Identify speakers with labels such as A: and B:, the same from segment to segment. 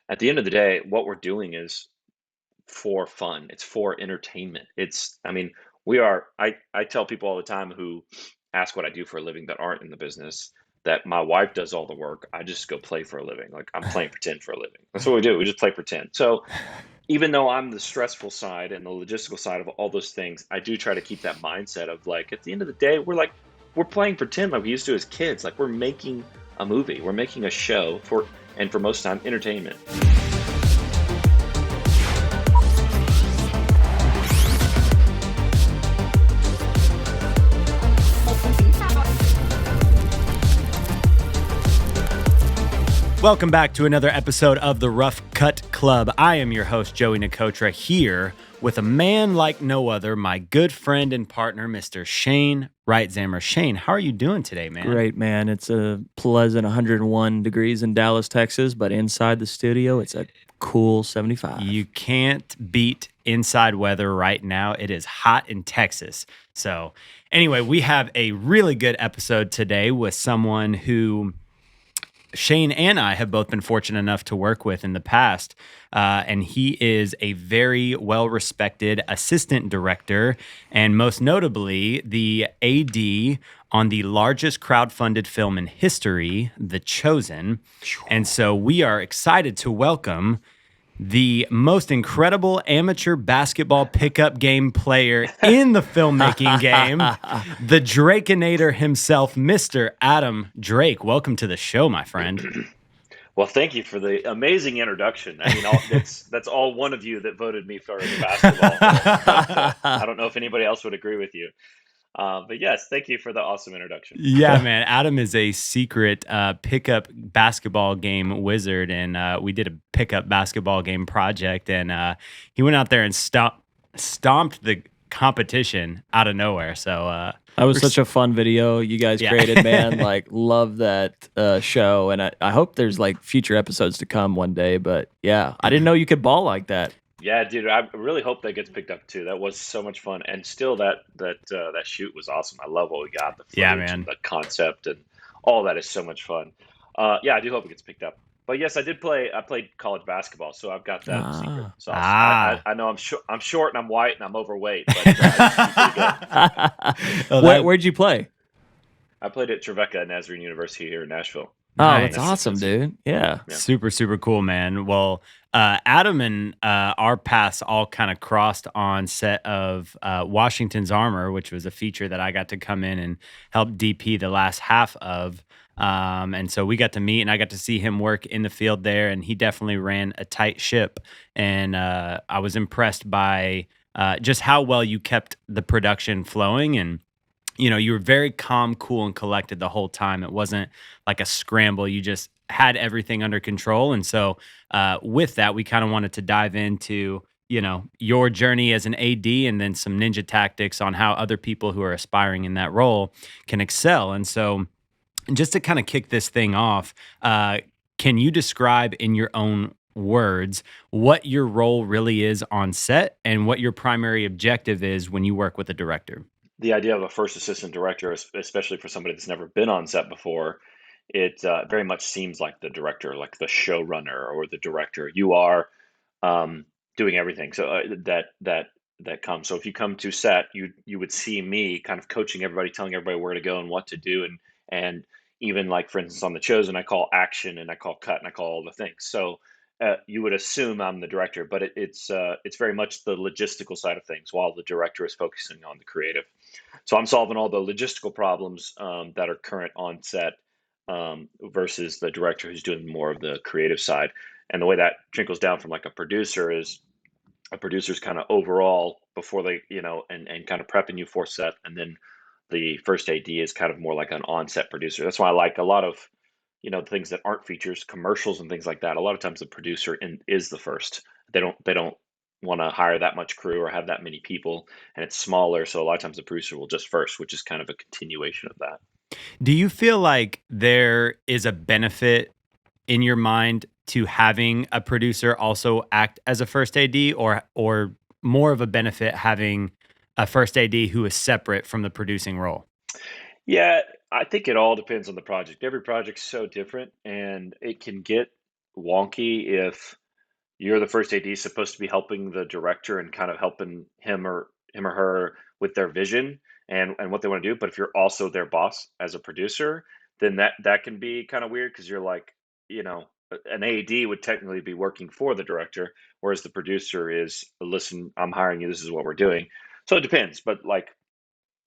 A: at the end of the day, what we're doing is for fun. It's for entertainment. I mean, I tell people all the time who ask what I do for a living that aren't in the business that my wife does all the work. I just go play for a living. Like I'm playing pretend for a living. That's what we do. We just play pretend. So even though I'm the stressful side and the logistical side of all those things, I do try to keep that mindset of like, at the end of the day, we're playing pretend like we used to as kids. Like we're making a movie, we're making a show and for most time, entertainment.
B: Welcome back to another episode of the Rough Cut Club. I am your host, Joey Nicotra, here with a man like no other, my good friend and partner, Mr. Shane Reitzammer. Shane, how are you doing today, man?
C: Great, man. It's a pleasant 101 degrees in Dallas, Texas, but inside the studio, it's a cool 75.
B: You can't beat inside weather right now. It is hot in Texas. So anyway, we have a really good episode today with someone who Shane and I have both been fortunate enough to work with in the past, and he is a very well-respected assistant director, and most notably, the AD on the largest crowdfunded film in history, The Chosen. And so we are excited to welcome the most incredible amateur basketball pickup game player in the filmmaking game, the Drakeinator himself, Mr. Adam Drake. Welcome to the show, my friend.
A: Well, thank you for the amazing introduction. I mean, that's all one of you that voted me for the basketball. But, I don't know if anybody else would agree with you. But yes, thank you for the awesome introduction.
B: Yeah, man. Adam is a secret pickup basketball game wizard, and we did a pickup basketball game project, and he went out there and stomped the competition out of nowhere. So
C: that was such a fun video you guys created, man. Like, love that show, and I hope there's like future episodes to come one day. But yeah, I didn't know you could ball like that.
A: Yeah, dude, I really hope that gets picked up too. That was so much fun, and still that shoot was awesome. I love what we got, the footage, and the concept, and all that is so much fun. Yeah, I do hope it gets picked up. But yes, I did play. I played college basketball, so I've got that secret sauce. I know I'm short and I'm white and I'm overweight, but
C: Where'd you play?
A: I played at Trevecca Nazarene University here in Nashville.
C: Oh, that's awesome, dude. Yeah.
B: Super, super cool, man. Well, Adam and our paths all kind of crossed on set of Washington's Armor, which was a feature that I got to come in and help DP the last half of. And so we got to meet, and I got to see him work in the field there, and he definitely ran a tight ship. And I was impressed by just how well you kept the production flowing, and you were very calm, cool, and collected the whole time. It wasn't like a scramble. You just had everything under control. And so with that, we kind of wanted to dive into, your journey as an AD, and then some ninja tactics on how other people who are aspiring in that role can excel. And so just to kind of kick this thing off, can you describe in your own words what your role really is on set and what your primary objective is when you work with a director?
A: The idea of a first assistant director, especially for somebody that's never been on set before, it very much seems like the director, like the showrunner or the director. You are doing everything. So that comes. So if you come to set, you would see me kind of coaching everybody, telling everybody where to go and what to do, and even like for instance on The Chosen, I call action and I call cut and I call all the things. So you would assume I'm the director, but it's very much the logistical side of things, while the director is focusing on the creative. So I'm solving all the logistical problems that are current on set versus the director who's doing more of the creative side. And the way that trickles down from like a producer is a producer's kind of overall before they, and kind of prepping you for set. And then the first AD is kind of more like an on-set producer. That's why I like a lot of, things that aren't features, commercials and things like that. A lot of times the producer is the first. They don't want to hire that much crew or have that many people, and it's smaller. So a lot of times the producer will just first, which is kind of a continuation of that.
B: Do you feel like there is a benefit in your mind to having a producer also act as a first AD, or more of a benefit having a first AD who is separate from the producing role?
A: Yeah, I think it all depends on the project. Every project's so different, and it can get wonky if you're the first AD supposed to be helping the director and kind of helping him or her with their vision and what they want to do. But if you're also their boss as a producer, then that can be kind of weird because you're like, you know, an AD would technically be working for the director, whereas the producer is, listen, I'm hiring you. This is what we're doing. So it depends. But like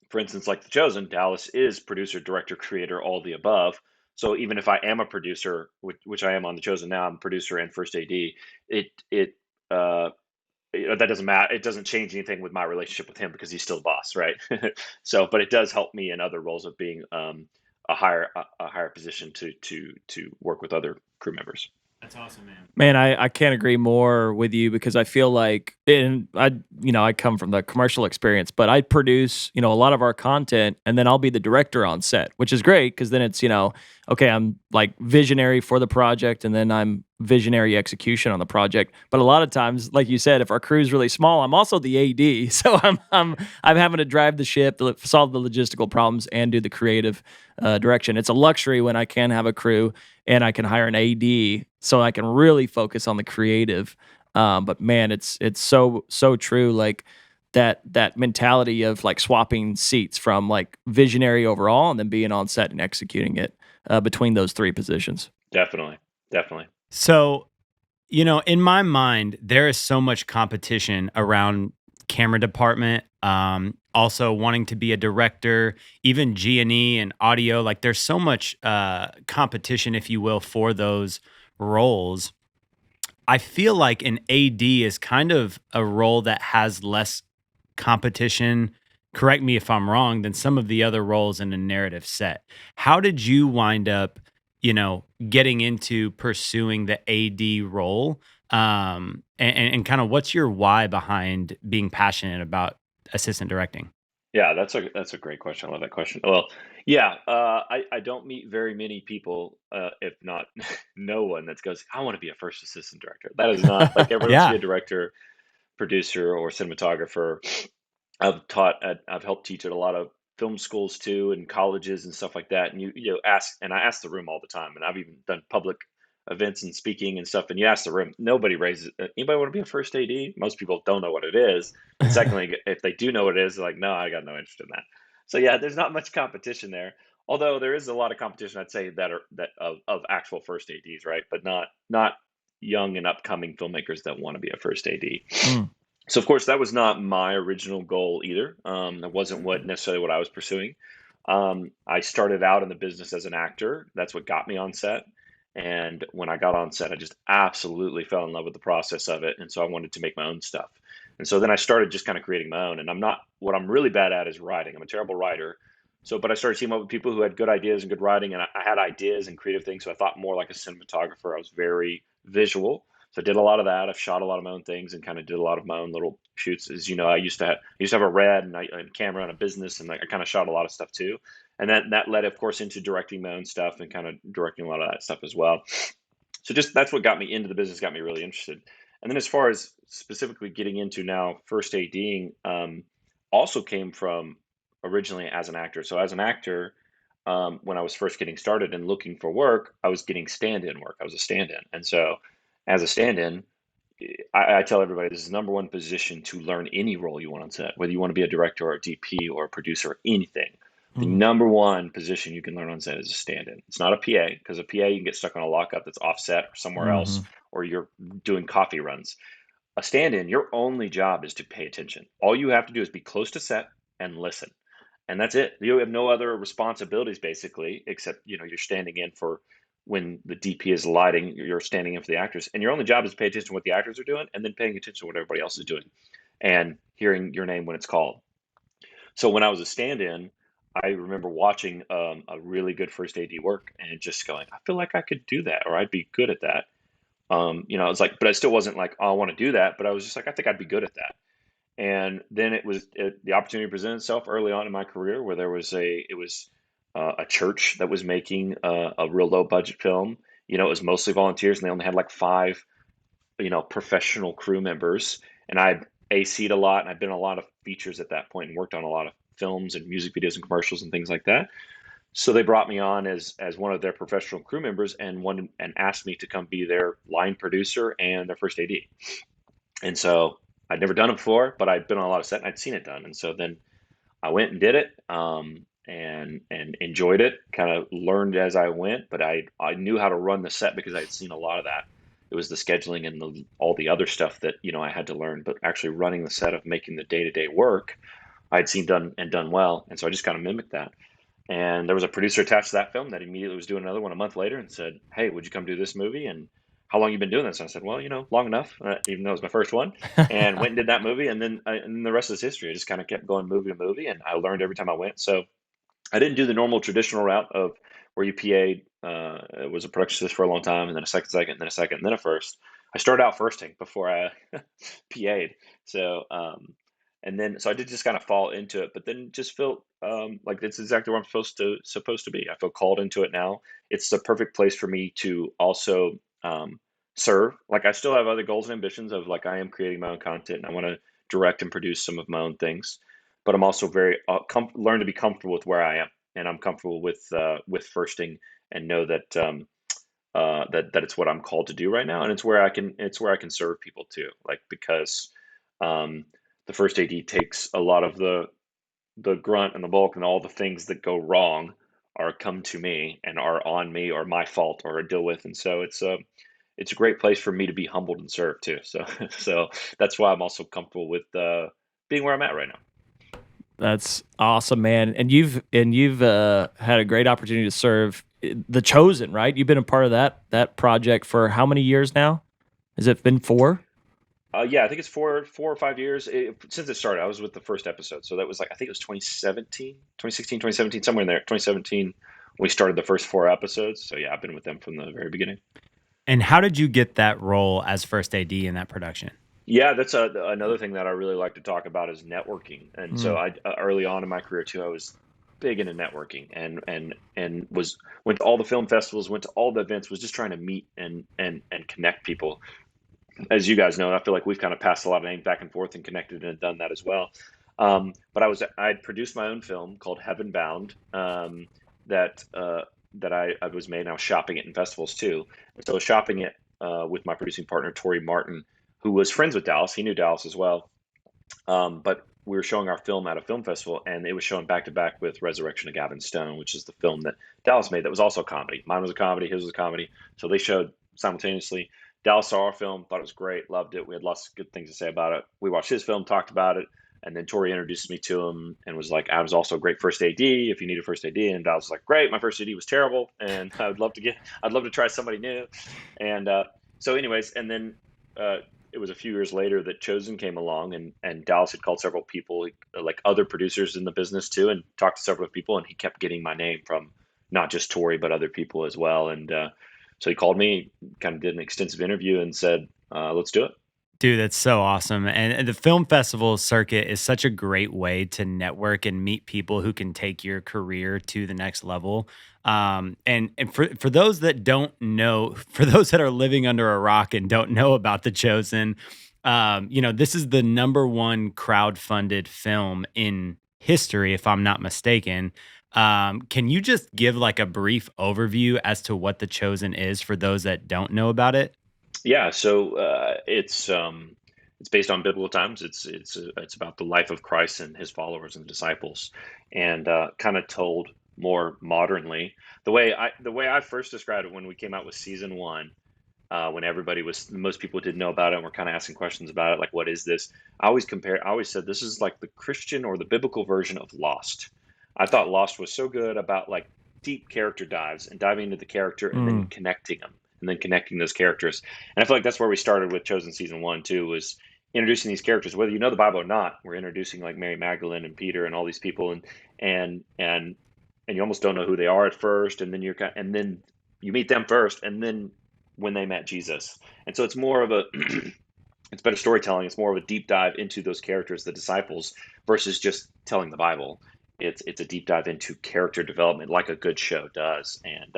A: for instance, like The Chosen, Dallas is producer, director, creator, all the above. So even if I am a producer, which I am on The Chosen now, I'm producer and first AD. It uh, that doesn't matter. It doesn't change anything with my relationship with him because he's still the boss, right? So, but it does help me in other roles of being a higher position to work with other crew members.
B: That's awesome, man.
C: Man, I can't agree more with you because I feel like, and I come from the commercial experience, but I produce, a lot of our content and then I'll be the director on set, which is great because then it's, okay, I'm like visionary for the project and then I'm visionary execution on the project. But a lot of times, like you said, if our crew's really small, I'm also the AD. So I'm having to drive the ship, solve the logistical problems, and do the creative direction. It's a luxury when I can have a crew and I can hire an AD so I can really focus on the creative. But man, it's so true. Like that mentality of like swapping seats from like visionary overall and then being on set and executing it between those three positions.
A: Definitely, definitely.
B: So, in my mind, there is so much competition around camera department. Also wanting to be a director, even G&E and audio. Like, there's so much competition, if you will, for those roles. I feel like an AD is kind of a role that has less competition. Correct me if I'm wrong, than some of the other roles in a narrative set. How did you wind up, getting into pursuing the AD role? And kind of what's your why behind being passionate about assistant directing?
A: Yeah, that's a great question. I love that question. Well, yeah, I don't meet very many people, if not no one, that goes, I want to be a first assistant director. That is not like everyone wants to be
B: Yeah.
A: a director, producer, or cinematographer. I've helped teach at a lot of film schools too, and colleges and stuff like that. And I ask the room all the time, and I've even done public events and speaking and stuff. And you ask the room, nobody raises. Anybody want to be a first AD? Most people don't know what it is. And secondly, if they do know what it is, they're like, no, I got no interest in that. So yeah, there's not much competition there. Although there is a lot of competition, I'd say that of actual first ADs, right? But not young and upcoming filmmakers that want to be a first AD.
C: Mm.
A: So of course that was not my original goal either. That wasn't what necessarily what I was pursuing. I started out in the business as an actor. That's what got me on set. And when I got on set, I just absolutely fell in love with the process of it. And so I wanted to make my own stuff. And so then I started just kind of creating my own. And what I'm really bad at is writing. I'm a terrible writer. So, but I started teaming up with people who had good ideas and good writing. And I had ideas and creative things. So I thought more like a cinematographer. I was very visual. So I did a lot of that. I've shot a lot of my own things and kind of did a lot of my own little shoots. As you know, I used to have a red and camera and a business, and I kind of shot a lot of stuff too. And that led, of course, into directing my own stuff and kind of directing a lot of that stuff as well. So just that's what got me into the business, got me really interested. And then as far as specifically getting into now first ADing, also came from originally as an actor. So as an actor, when I was first getting started and looking for work, I was getting stand-in work. I was a stand-in, and so as a stand-in, I tell everybody this is the number one position to learn any role you want on set, whether you want to be a director or a DP or a producer or anything. The
C: Mm.
A: number one position you can learn on set is a stand-in. It's not a PA because a PA you can get stuck on a lockup that's offset or somewhere else,
C: Mhm.
A: or you're doing coffee runs. A stand-in, your only job is to pay attention. All you have to do is be close to set and listen. And that's it. You have no other responsibilities basically, except, you're standing in for when the DP is lighting, you're standing in for the actors. And your only job is to pay attention to what the actors are doing and then paying attention to what everybody else is doing and hearing your name when it's called. So when I was a stand-in, I remember watching a really good first AD work and just going, I feel like I could do that or I'd be good at that. I was like, but I still wasn't like, oh, I want to do that. But I was just like, I think I'd be good at that. And then the opportunity presented itself early on in my career where a church that was making a real low budget film. It was mostly volunteers and they only had like five, professional crew members. And I AC'd a lot and I'd been in a lot of features at that point and worked on a lot of films and music videos and commercials and things like that. So they brought me on as one of their professional crew members and asked me to come be their line producer and their first AD. And so I'd never done it before, but I'd been on a lot of set and I'd seen it done. And so then I went and did it, and enjoyed it. Kind of learned as I went, but I knew how to run the set because I'd seen a lot of that. It was the scheduling and all the other stuff that I had to learn, but actually running the set of making the day to day work, I'd seen done well, and so I just kind of mimicked that. And there was a producer attached to that film that immediately was doing another one a month later and said, "Hey, would you come do this movie? And how long you been doing this?" And I said, "Well, long enough," even though it was my first one, and went and did that movie. And then the rest is history. I just kind of kept going movie to movie, and I learned every time I went. So I didn't do the normal traditional route of where you PA'd. It was a production assist for a long time, and then a second, and then a second, and then a first. I started out firsting before I PA'd. So, and then so I did just kind of fall into it, but then just felt like it's exactly where I'm supposed to be. I feel called into it now. It's the perfect place for me to also serve. Like I still have other goals and ambitions of like I am creating my own content, and I want to direct and produce some of my own things, but I'm also very learn to be comfortable with where I am, and I'm comfortable with firsting, and know that that it's what I'm called to do right now, and it's where I can serve people too. Like because um, the first AD takes a lot of the grunt and the bulk and all the things that go wrong are come to me and are on me or my fault or deal with, and so it's a great place for me to be humbled and served too. So so that's why I'm also comfortable with being where I'm at right now.
C: That's awesome, man. And you've had a great opportunity to serve the Chosen, right? You've been a part of that project for how many years now? Has it been 4?
A: Yeah, I think it's 4 or 5 years since it started. I was with the first episode, so that was like I think it was 2017, 2016, 2017, somewhere in there. 2017, we started the first 4 episodes. So yeah, I've been with them from the very beginning.
B: And how did you get that role as first AD in that production?
A: Yeah, that's another thing that I really like to talk about is networking. And so
C: Mm.
A: I early on in my career too, I was big into networking and went to all the film festivals, went to all the events, was just trying to meet and connect people. As you guys know, I feel like we've kind of passed a lot of names back and forth and connected and done that as well. But I'd produced my own film called Heaven Bound, that I was made, and I was shopping it in festivals too. And so I was shopping it with my producing partner Tori Martin, who was friends with Dallas. He knew Dallas as well. But we were showing our film at a film festival, and it was shown back to back with Resurrection of Gavin Stone, which is the film that Dallas made that was also a comedy. Mine was a comedy, his was a comedy. So they showed simultaneously. Dallas saw our film, thought it was great, loved it. We had lots of good things to say about it. We watched his film, talked about it, and then Tori introduced me to him and was like, "Adam's also a great first AD if you need a first AD." And Dallas was like, "Great, my first AD was terrible, and I'd love to try somebody new." And so, anyways, and then uh, it was a few years later that Chosen came along, and Dallas had called several people, like other producers in the business too, and talked to several people, and he kept getting my name from not just Tori but other people as well. And so he called me, kind of did an extensive interview, and said, "Let's do it."
B: Dude, that's so awesome. And the film festival circuit is such a great way to network and meet people who can take your career to the next level. And for those that don't know, for those that are living under a rock and don't know about The Chosen, this is the number one crowd-funded film in history, if I'm not mistaken. Can you just give like a brief overview as to what The Chosen is for those that don't know about it?
A: Yeah, so it's based on biblical times. It's about the life of Christ and his followers and disciples, and kind of told more modernly. The way I first described it when we came out with season one, when most people didn't know about it and were kind of asking questions about it, like what is this? I always said this is like the Christian or the biblical version of Lost. I thought Lost was so good about like deep character dives and diving into the character and then
C: Mm.
A: connecting them and then connecting those characters. And I feel like that's where we started with Chosen season one too, was introducing these characters, whether you know the Bible or not. We're introducing like Mary Magdalene and Peter and all these people, and and and you almost don't know who they are at first, and then and then you meet them first, and then when they met Jesus. And so it's more of a it's better storytelling. It's more of a deep dive into those characters, the disciples, versus just telling the Bible. It's a deep dive into character development, like a good show does. And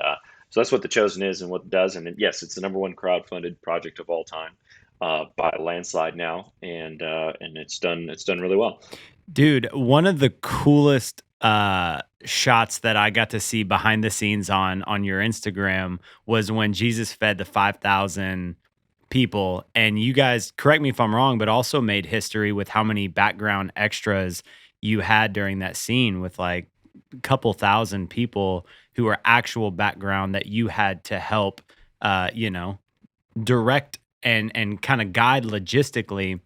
A: so that's what The Chosen is and what it does. And yes, it's the number one crowd-funded project of all time. by a landslide now, and it's done really well.
B: Dude, one of the coolest shots that I got to see behind the scenes on your Instagram was when Jesus fed the 5,000 people, and you guys, correct me if I'm wrong, but also made history with how many background extras you had during that scene with like a couple thousand people who are actual background that you had to help you know, direct and kind of guide logistically.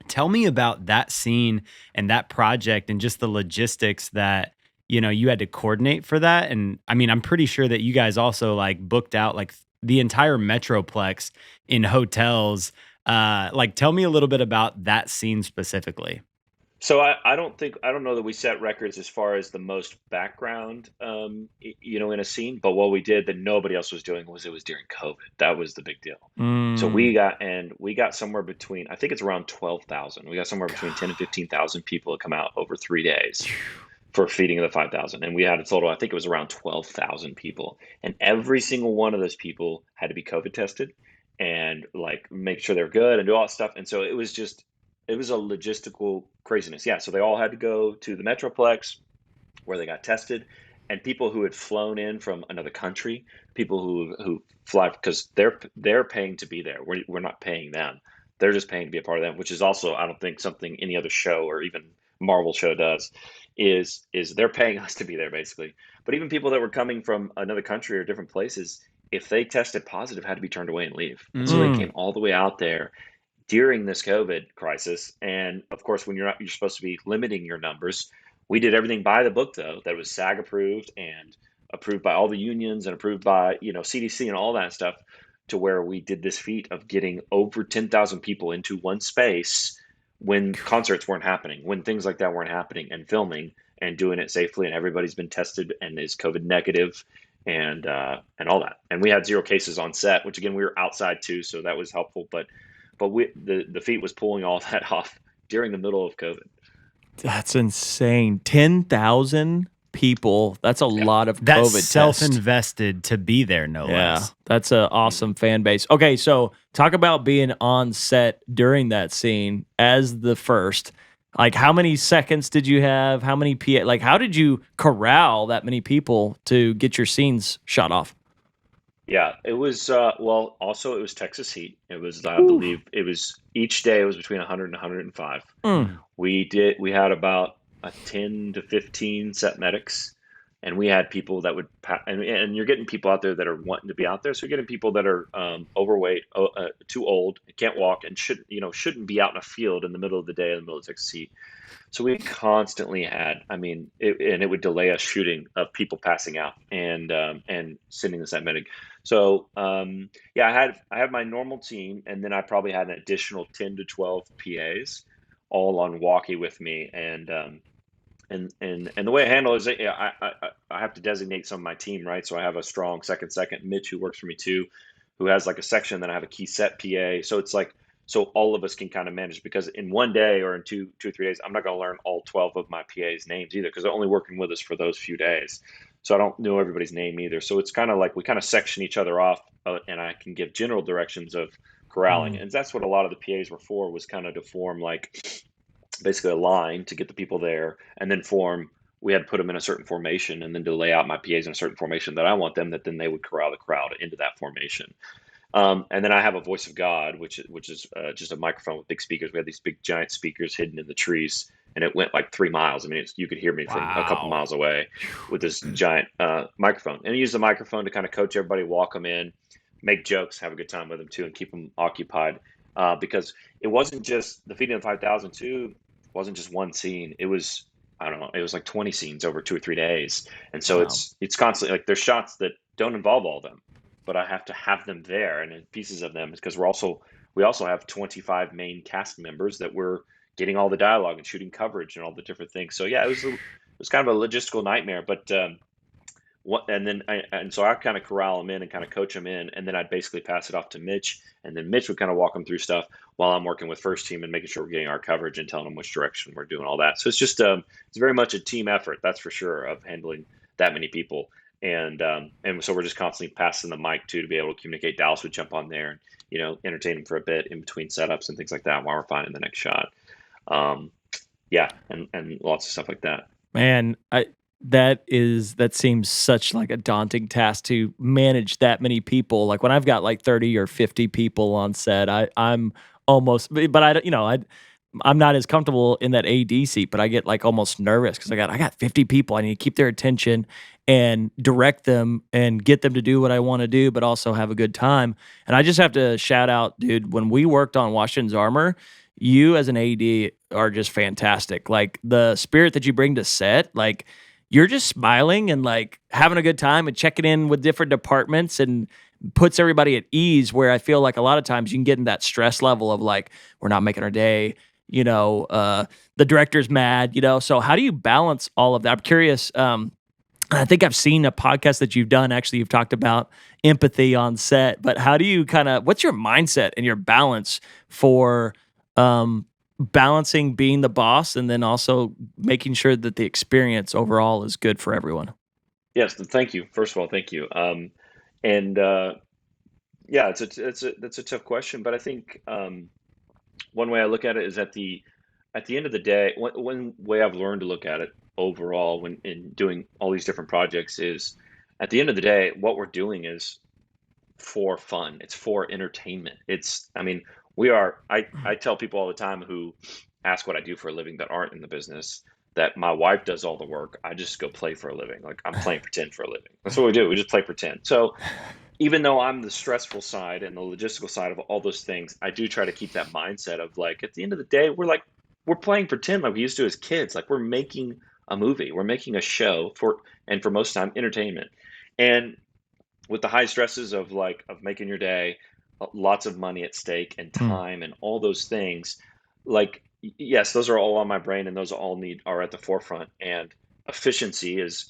B: Tell me about that scene and that project and just the logistics that, you had to coordinate for that. And I mean, I'm pretty sure that you guys also like booked out like the entire Metroplex in hotels. Like tell me a little bit about that scene specifically.
A: So I don't know that we set records as far as the most background, in a scene. But what we did that nobody else was doing was it was during COVID. That was the big deal. So
C: Mm.
A: we got somewhere between, I think it's around 12,000. We got somewhere between 10 and 15,000 people to come out over 3 days for feeding of the 5,000. And we had a total, I think it was around 12,000 people. And every single one of those people had to be COVID tested and like make sure they're good and do all that stuff. And so it was a logistical craziness. Yeah. So they all had to go to the Metroplex where they got tested, and people who had flown in from another country, people who fly because they're paying to be there. We're not paying them. They're just paying to be a part of them, which is also I don't think something any other show or even Marvel show does. Is they're paying us to be there basically. But even people that were coming from another country or different places, if they tested positive, had to be turned away and leave. And so they
B: Mm.
C: Mm.
A: came all the way out there during this COVID crisis. And of course, when you're supposed to be limiting your numbers. We did everything by the book, though, that was SAG approved and approved by all the unions and approved by CDC and all that stuff, to where we did this feat of getting over 10,000 people into one space when concerts weren't happening, when things like that weren't happening, and filming and doing it safely, and everybody's been tested and is COVID negative, and all that. And we had zero cases on set, which again we were outside too, so that was helpful. But the feat was pulling all that off during the middle of COVID.
C: That's insane. 10,000 people. That's a
A: Yeah.
C: lot of
B: That's
C: COVID tests.
B: self-invested to be there, no
C: Yeah,
B: less.
C: that's an awesome fan base. Okay, so talk about being on set during that scene as the first. Like, how many seconds did you have? How many PA? Like, how did you corral that many people to get your scenes shot off?
A: Yeah, it was well, also it was Texas heat. It was, I
C: Whew.
A: believe it was each day it was between 100 and 105.
C: Mm.
B: Mm.
A: We had about a 10 to 15 set medics, and we had people that would and you're getting people out there that are wanting to be out there. So you're getting people that are overweight, too old, can't walk, and shouldn't be out in a field in the middle of the day in the middle of Texas heat. So we constantly had, I mean, and it would delay us shooting of people passing out and sending the set medic. So yeah, I had my normal team, and then I probably had an additional 10 to 12 PAs, all on walkie with me, and the way I handle it is, yeah, I have to designate some of my team, right? So I have a strong second, Mitch, who works for me too, who has like a section. Then I have a key set PA. So it's like, so all of us can kind of manage, because in one day or in 2 or 3 days, I'm not going to learn all 12 of my PA's names either, because they're only working with us for those few days. So I don't know everybody's name either. So it's kind of like we kind of section each other off, and I can give general directions of corralling.
C: Mm.
A: And that's what a lot of the PAs were for, was kind of to form like basically a line to get the people there, and then form. We had to put them in a certain formation, and then to lay out my PAs in a certain formation that I want them, that then they would corral the crowd into that formation. And then I have a voice of God, which is just a microphone with big speakers. We had these big giant speakers hidden in the trees, and it went like 3 miles. I mean, you could hear me from a couple
B: Wow.
A: miles away with this giant microphone. And I use the microphone to kind of coach everybody, walk them in, make jokes, have a good time with them too, and keep them occupied. Because it wasn't just the feeding of 5,000 too. Wasn't just one scene. It was, I don't know. It was like 20 scenes over 2 or 3 days, and so
C: Wow.
A: it's constantly like there's shots that don't involve all of them, but I have to have them there and in pieces of them, because we also have 25 main cast members that we're getting all the dialogue and shooting coverage and all the different things. So yeah, it was kind of a logistical nightmare, but and so I kind of corral them in and kind of coach them in, and then I'd basically pass it off to Mitch, and then Mitch would kind of walk them through stuff while I'm working with first team and making sure we're getting our coverage and telling them which direction we're doing all that. So it's just it's very much a team effort, that's for sure, of handling that many people. And so we're just constantly passing the mic too to be able to communicate. Dallas would jump on there and entertain him for a bit in between setups and things like that while we're finding the next shot. Um, yeah, and lots of stuff like that.
C: Man, that seems such like a daunting task to manage that many people. Like when I've got like 30 or 50 people on set, I'm almost, but I don't, I'm not as comfortable in that AD seat, but I get like almost nervous because I got 50 people. I need to keep their attention and direct them and get them to do what I want to do, but also have a good time. And I just have to shout out, dude, when we worked on Washington's Armor, you as an AD are just fantastic. Like the spirit that you bring to set, like you're just smiling and like having a good time and checking in with different departments and puts everybody at ease, where I feel like a lot of times you can get in that stress level of like, we're not making our day, the director's mad, so how do you balance all of that? I'm curious. I think I've seen a podcast that you've done. Actually, you've talked about empathy on set, but how do you what's your mindset and your balance for balancing being the boss and then also making sure that the experience overall is good for everyone?
A: Yes, thank you. First of all, thank you. And Yeah, that's a tough question, but I think one way I look at it is at the end of the day, one way I've learned to look at it overall when in doing all these different projects is at the end of the day, what we're doing is for fun. It's for entertainment. I mean, I tell people all the time who ask what I do for a living that aren't in the business that my wife does all the work. I just go play for a living. Like I'm playing pretend for a living. That's what we do. We just play pretend. So even though I'm the stressful side and the logistical side of all those things, I do try to keep that mindset of like at the end of the day, we're playing pretend like we used to as kids. Like we're making a movie, we're making a show for most time entertainment. And with the high stresses of making your day, lots of money at stake and
C: Mm.
A: time and all those things, yes, those are all on my brain and those all need are at the forefront. And efficiency is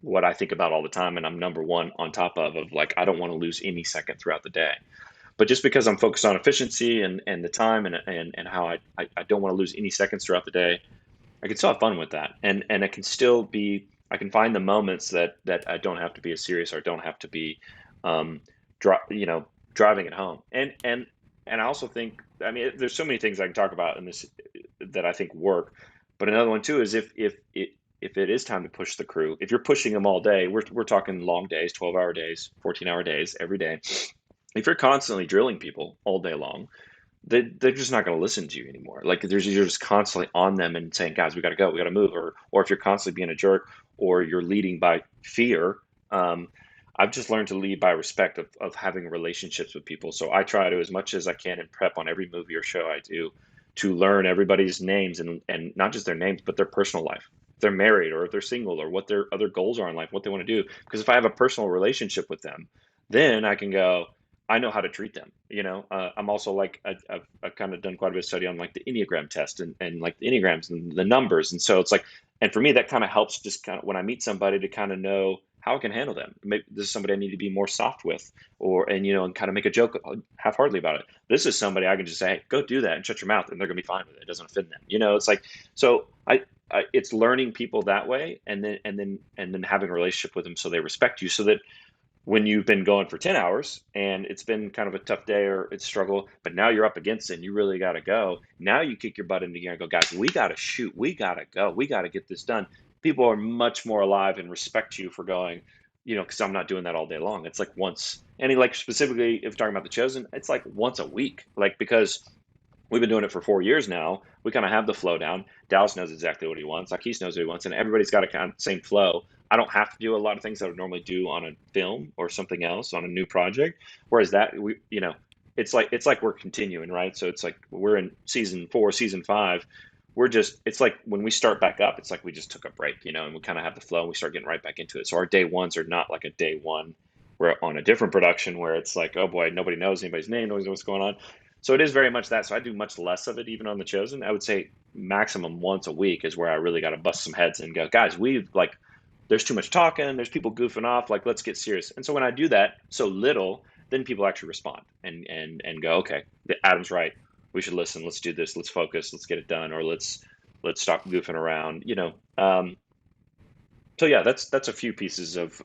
A: what I think about all the time, and I'm number one on top of like I don't want to lose any second throughout the day. But just because I'm focused on efficiency and the time and how I don't want to lose any seconds throughout the day, I can still have fun with that, and it can still be. I can find the moments that I don't have to be as serious or don't have to be, um, driving it home. And I also think, I mean, there's so many things I can talk about in this that I think work. But another one too is if it is time to push the crew, if you're pushing them all day, we're talking long days, 12-hour days, 14-hour days every day. If you're constantly drilling people all day long, they're just not going to listen to you anymore. Like you're just constantly on them and saying, guys, we got to go, we got to move, or if you're constantly being a jerk or you're leading by fear. I've just learned to lead by respect of having relationships with people. So I try to, as much as I can in prep on every movie or show I do, to learn everybody's names and not just their names, but their personal life. If they're married or if they're single or what their other goals are in life, what they want to do. Because if I have a personal relationship with them, then I can go, I know how to treat them. I'm also like I've kind of done quite a bit of study on like the Enneagram test and like the Enneagrams and the numbers, and so it's like, and for me that kind of helps just kind of when I meet somebody to kind of know how I can handle them. Maybe this is somebody I need to be more soft with, and kind of make a joke half-heartedly about it. This is somebody I can just say, hey, go do that and shut your mouth, and they're gonna be fine with it. It doesn't offend them. It's like so it's learning people that way, and then having a relationship with them so they respect you, so that when you've been going for 10 hours and it's been kind of a tough day or it's struggle, but now you're up against it and you really got to go. Now you kick your butt into gear and go, guys, we got to shoot. We got to go. We got to get this done. People are much more alive and respect you for going, because I'm not doing that all day long. It's like once, and like specifically, if you're talking about The Chosen, it's like once a week, like because we've been doing it for 4 years now. We kind of have the flow down. Dallas knows exactly what he wants. Akis knows what he wants, and everybody's got a kind of same flow. I don't have to do a lot of things that I would normally do on a film or something else on a new project. Whereas that it's like we're continuing, right? So it's like we're in season 4, season 5. It's like when we start back up, it's like we just took a break, and we kind of have the flow and we start getting right back into it. So our day ones are not like a day one. We're on a different production where it's like, oh boy, nobody knows anybody's name, nobody knows what's going on. So it is very much that. So I do much less of it even on The Chosen. I would say maximum once a week is where I really got to bust some heads and go, guys, there's too much talking, there's people goofing off, like let's get serious. And so when I do that so little, then people actually respond and go, okay, Adam's right. We should listen. Let's do this. Let's focus. Let's get it done. Or let's stop goofing around. So yeah, that's a few pieces of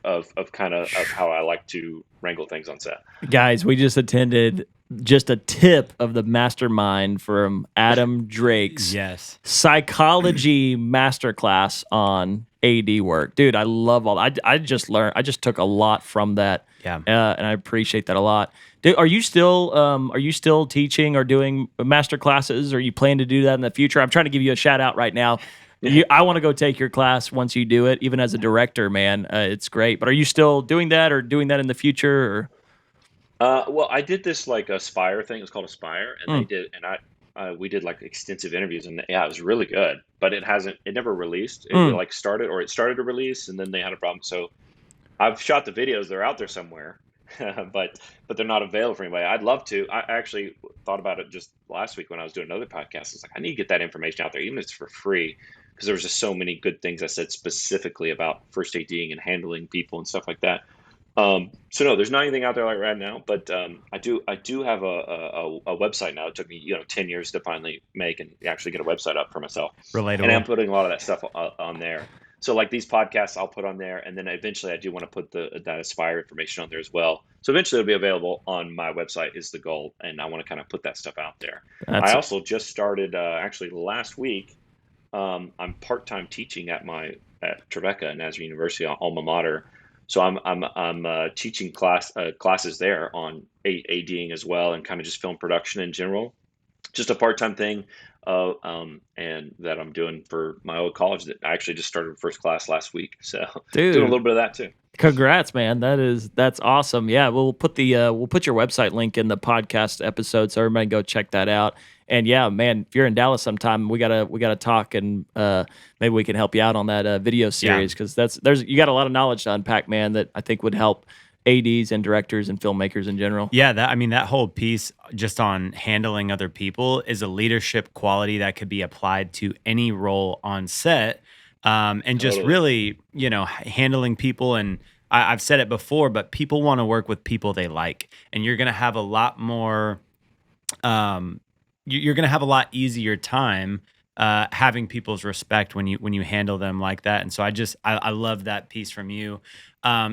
A: kind of how I like to wrangle things on set.
C: Guys, we just attended just a tip of the mastermind from Adam Drake's
B: Yes.
C: psychology masterclass on AD work. Dude, I love all I just learned, I just took a lot from that.
B: Yeah.
C: And I appreciate that a lot. Dude, are you still teaching or doing master classes? Or you plan to do that in the future? I'm trying to give you a shout out right now. I want to go take your class once you do it, even as a director, man. It's great. But are you still doing that or doing that in the future? Or
A: Well, I did this like Aspire thing. It's called Aspire, and
C: Hmm.
A: they did, and we did like extensive interviews, and yeah, it was really good. But it never released. It
C: Hmm.
A: like started, or it started to release, and then they had a problem. So I've shot the videos; they're out there somewhere, but they're not available for anybody. I'd love to. I actually thought about it just last week when I was doing another podcast. It's like I need to get that information out there, even if it's for free, because there was just so many good things I said specifically about first ADing and handling people and stuff like that. So no, there's not anything out there like right now, but I do have a website now. It took me 10 years to finally make and actually get a website up for myself, and I'm
B: Relatable.
A: putting a lot of that stuff on there. So like these podcasts, I'll put on there, and then eventually I do want to put that Aspire information on there as well. So eventually it'll be available on my website is the goal, and I want to kind of put that stuff out there. I
C: That's
A: also just started actually last week. I'm part-time teaching at Trevecca and Nazarene University, alma mater. So I'm teaching classes there on ADing as well, and kind of just film production in general. Just a part-time thing, and that I'm doing for my old college that I actually just started first class last week. So doing a
C: dude.
A: little bit of that too.
C: Congrats, man. That's awesome. Yeah, we'll put your website link in the podcast episode so everybody go check that out. And yeah, man, if you're in Dallas sometime, we gotta talk and maybe we can help you out on that video
B: Yeah.
C: series because there's you got a lot of knowledge to unpack, man, that I think would help ADs and directors and filmmakers in general.
B: Yeah, I mean, that whole piece just on handling other people is a leadership quality that could be applied to any role on set. And just
A: Totally.
B: really, handling people. And I've said it before, but people want to work with people they like. And you're going to have a lot more um, you're going to have a lot easier time having people's respect when you handle them like that. And so I love that piece from you.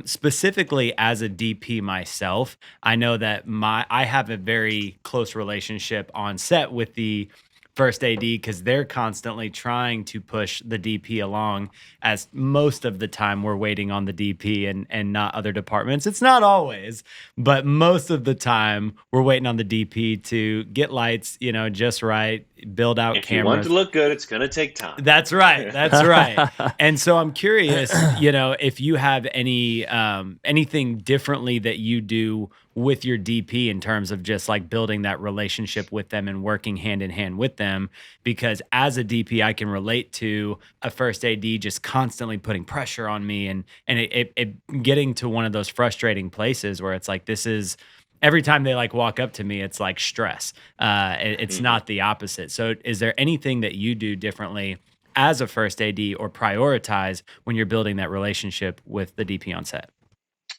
B: Specifically as a DP myself, I know that I have a very close relationship on set with the first AD because they're constantly trying to push the DP along as most of the time we're waiting on the DP and not other departments. It's not always, but most of the time we're waiting on the DP to get lights, just right, build out
A: If you want to
B: cameras.
A: look good, it's gonna take time.
B: That's right. That's right. And so I'm curious, if you have anything differently that you do with your DP in terms of just like building that relationship with them and working hand in hand with them. Because as a DP, I can relate to a first AD just constantly putting pressure on me and it getting to one of those frustrating places where it's like this is every time they like walk up to me, it's like stress. It's
A: Mhm.
B: not the opposite. So, is there anything that you do differently as a first AD or prioritize when you're building that relationship with the DP on set?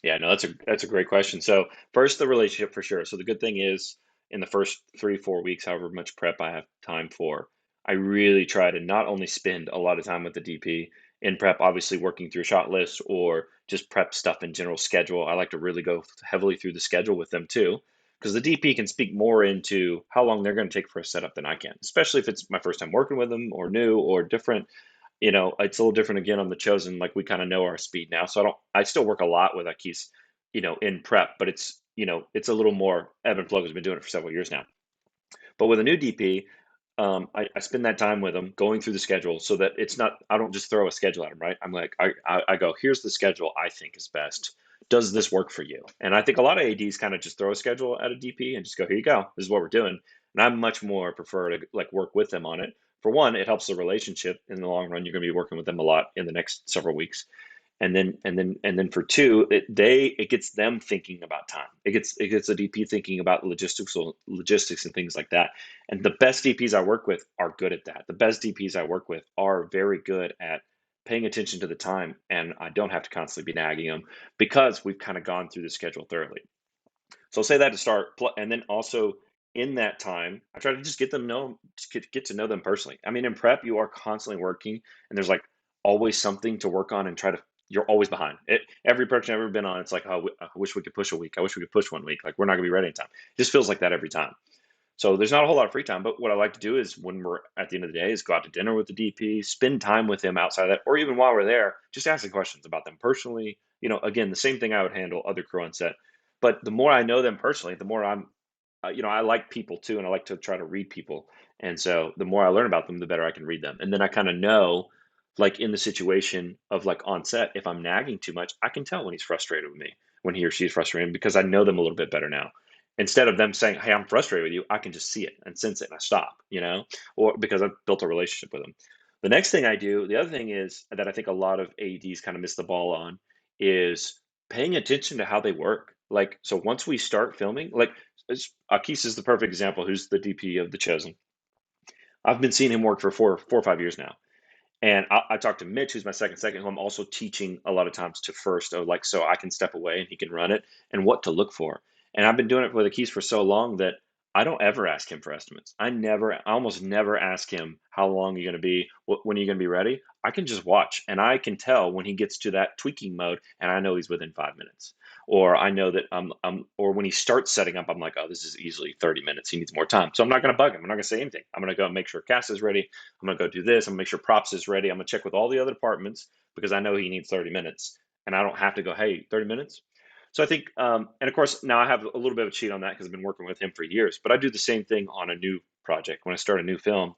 A: Yeah, no, that's a great question. So first, the relationship for sure. So the good thing is, in the first 3 4 weeks, however much prep I have time for, I really try to not only spend a lot of time with the DP in prep, obviously working through shot lists or just prep stuff in general schedule. I like to really go heavily through the schedule with them too, because the DP can speak more into how long they're going to take for a setup than I can, especially if it's my first time working with them or new or different. It's a little different again on the chosen. Like we kind of know our speed now, so I still work a lot with Akis, in prep, but it's a little more ebb and flow because I've been doing it for several years now. But with a new DP, I spend that time with them going through the schedule so that it's not, I don't just throw a schedule at them, right? I'm like, I go, here's the schedule I think is best. Does this work for you? And I think a lot of ADs kind of just throw a schedule at a DP and just go, here you go. This is what we're doing. And I much more prefer to like work with them on it. For one, it helps the relationship in the long run. You're going to be working with them a lot in the next several weeks, and then for two, it gets them thinking about time. It gets a DP thinking about logistics and things like that. And the best DPs I work with are good at that. The best DPs I work with are very good at paying attention to the time, and I don't have to constantly be nagging them because we've kind of gone through the schedule thoroughly. So I'll say that to start, and then also in that time, I try to just get to know them personally. I mean, in prep, you are constantly working, and there's like always something to work on and try to. You're always behind. Every production I've ever been on, it's like, oh, I wish we could push a week. I wish we could push 1 week. Like we're not gonna be ready in time. It just feels like that every time. So there's not a whole lot of free time, but what I like to do is when we're at the end of the day is go out to dinner with the DP, spend time with him outside of that, or even while we're there, just asking questions about them personally. Again, the same thing I would handle other crew on set. But the more I know them personally, the more I like people too, and I like to try to read people. And so the more I learn about them, the better I can read them. And then I kind of know, like in the situation of like on set, if I'm nagging too much, I can tell when he's frustrated with me, when he or she's frustrated because I know them a little bit better now. Instead of them saying, "Hey, I'm frustrated with you," I can just see it and sense it and I stop, or because I've built a relationship with them. The next thing I do, the other thing is that I think a lot of AEDs kind of miss the ball on is paying attention to how they work. Like, so once we start filming, like Akis is the perfect example, who's the DP of The Chosen. I've been seeing him work for 4 or 5 years now. And I talked to Mitch, who's my second, who I'm also teaching a lot of times to first, like, so I can step away and he can run it and what to look for. And I've been doing it with the keys for so long that I don't ever ask him for estimates. I almost never ask him how long you're going to be, when are you going to be ready. I can just watch and I can tell when he gets to that tweaking mode, and I know he's within 5 minutes. Or I know that or when he starts setting up, I'm like, oh, this is easily 30 minutes. He needs more time. So I'm not going to bug him. I'm not going to say anything. I'm going to go make sure cast is ready. I'm gonna go do this. I'm gonna make sure props is ready. I'm gonna check with all the other departments because I know he needs 30 minutes, and I don't have to go, hey, 30 minutes. So I think, and of course, now I have a little bit of a cheat on that because I've been working with him for years. But I do the same thing on a new project when I start a new film.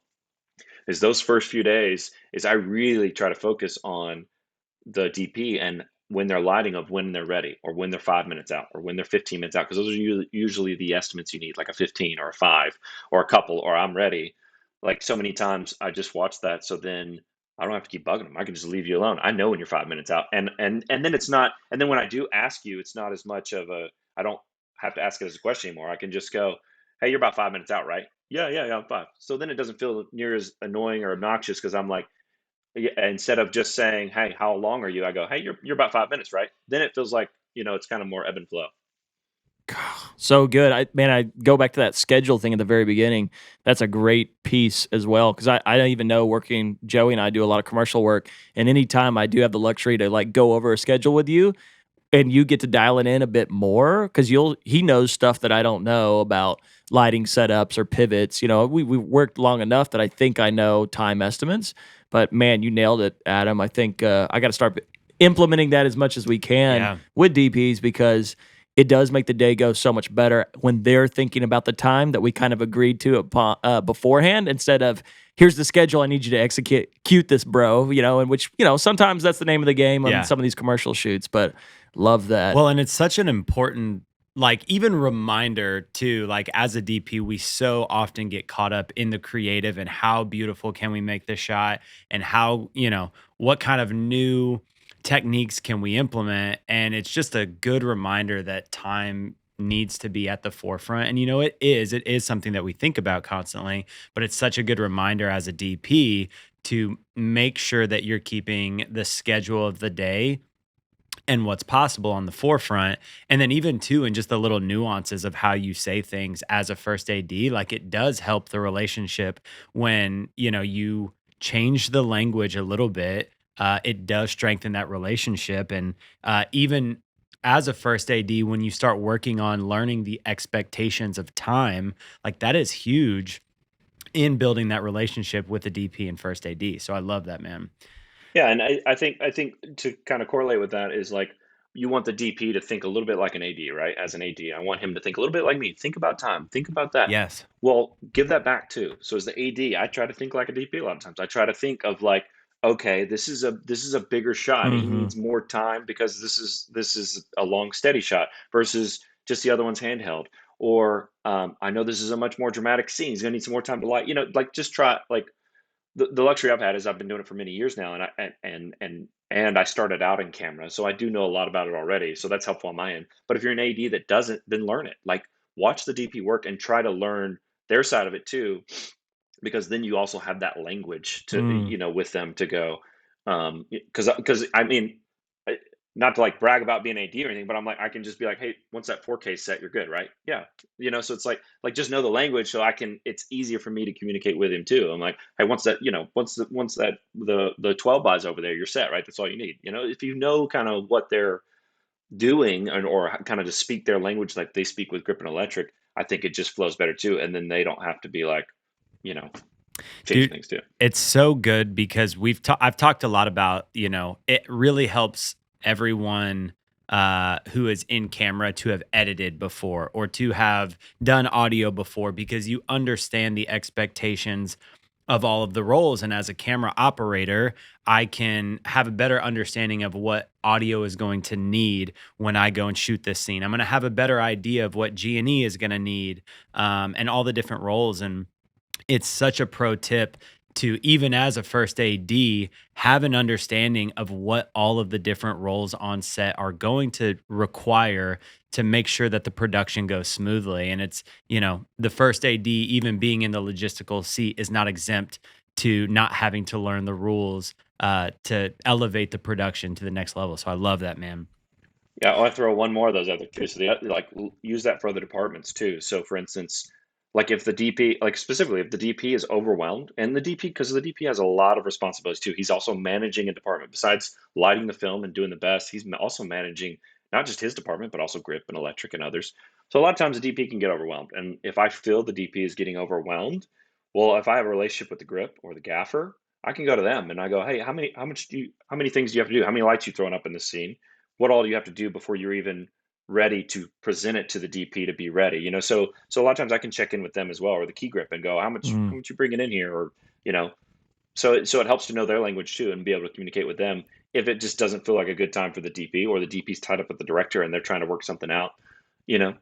A: Is those first few days is I really try to focus on the DP and when they're lighting, of when they're ready or when they're 5 minutes out or when they're 15 minutes out, because those are usually the estimates you need, like a 15 or a 5 or a couple or I'm ready. Like so many times I just watch that, so then I don't have to keep bugging them. I can just leave you alone. I know when you're 5 minutes out, and then it's not. And then when I do ask you, it's not as much of a. I don't have to ask it as a question anymore. I can just go, "Hey, you're about 5 minutes out, right?" Yeah, yeah, yeah, I'm 5. So then it doesn't feel near as annoying or obnoxious because I'm like, yeah, instead of just saying, "Hey, how long are you?" I go, "Hey, you're about 5 minutes, right?" Then it feels like it's kind of more ebb and flow.
C: So good. I go back to that schedule thing at the very beginning. That's a great piece as well because I don't even know working. Joey and I do a lot of commercial work, and anytime I do have the luxury to like go over a schedule with you, and you get to dial it in a bit more because he knows stuff that I don't know about lighting setups or pivots. We worked long enough that I think I know time estimates. But man, you nailed it, Adam. I think I got to start implementing that as much as we can
B: Yeah.
C: with DPs because it does make the day go so much better when they're thinking about the time that we kind of agreed to upon, beforehand instead of here's the schedule I need you to execute this, bro. And which sometimes that's the name of the game on
B: Yeah.
C: some of these commercial shoots, but love that.
B: Well, and it's such an important, like, even reminder too, like, as a DP, we so often get caught up in the creative and how beautiful can we make this shot and how, what kind of new techniques can we implement. And it's just a good reminder that time needs to be at the forefront. And, it is something that we think about constantly, but it's such a good reminder as a DP to make sure that you're keeping the schedule of the day and what's possible on the forefront. And then even too, in just the little nuances of how you say things as a first AD, like it does help the relationship when, you change the language a little bit. It does strengthen that relationship. And even as a first AD, when you start working on learning the expectations of time, like that is huge in building that relationship with the DP and first AD. So I love that, man.
A: Yeah, and I think to kind of correlate with that is like you want the DP to think a little bit like an AD, right? As an AD, I want him to think a little bit like me. Think about time. Think about that.
B: Yes.
A: Well, give that back too. So as the AD, I try to think like a DP a lot of times. I try to think of like, okay, this is a bigger shot. He
C: Hmm.
A: needs more time because this is a long steady shot versus just the other one's handheld. Or I know this is a much more dramatic scene. He's gonna need some more time to light. Like just try like the luxury I've had is I've been doing it for many years now, and I started out in camera, so I do know a lot about it already. So that's helpful on my end. But if you're an AD that doesn't, then learn it. Like watch the DP work and try to learn their side of it too, because then you also have that language to
C: Mm.
A: with them to go. Because I mean, not to like brag about being AD or anything, but I'm like, I can just be like, hey, once that 4K set, you're good, right? Yeah. So it's like just know the language so it's easier for me to communicate with him too. I'm like, hey, once that, once that the 12 buys over there, you're set, right? That's all you need. If you know kind of what they're doing or kind of to speak their language like they speak with grip and electric, I think it just flows better too. And then they don't have to be like, you know, changing
B: Dude,
A: things too.
B: it's so good because I've talked a lot about, it really helps everyone who is in camera to have edited before or to have done audio before because you understand the expectations of all of the roles. And as a camera operator, I can have a better understanding of what audio is going to need when I go and shoot this scene. I'm going to have a better idea of what G&E is going to need, and all the different roles. And it's such a pro tip to, even as a first AD, have an understanding of what all of the different roles on set are going to require to make sure that the production goes smoothly. And it's, the first AD, even being in the logistical seat, is not exempt to not having to learn the rules to elevate the production to the next level. So I love that, man.
A: Yeah, I throw one more of those other too. So use that for other departments too. So for instance, like if the DP, like specifically if the DP is overwhelmed, and the DP, because the DP has a lot of responsibilities too. He's also managing a department. Besides lighting the film and doing the best, he's also managing not just his department, but also grip and electric and others. So a lot of times the DP can get overwhelmed. And if I feel the DP is getting overwhelmed, well, if I have a relationship with the grip or the gaffer, I can go to them and I go, hey, how many things do you have to do? How many lights you throwing up in the scene? What all do you have to do before you're even ready to present it to the DP to be ready? So a lot of times I can check in with them as well, or the key grip, and go, how much you bringing in here, or you know. So it helps to know their language too and be able to communicate with them. If it just doesn't feel like a good time for the DP, or the DP's tied up with the director and they're trying to work something out, you know,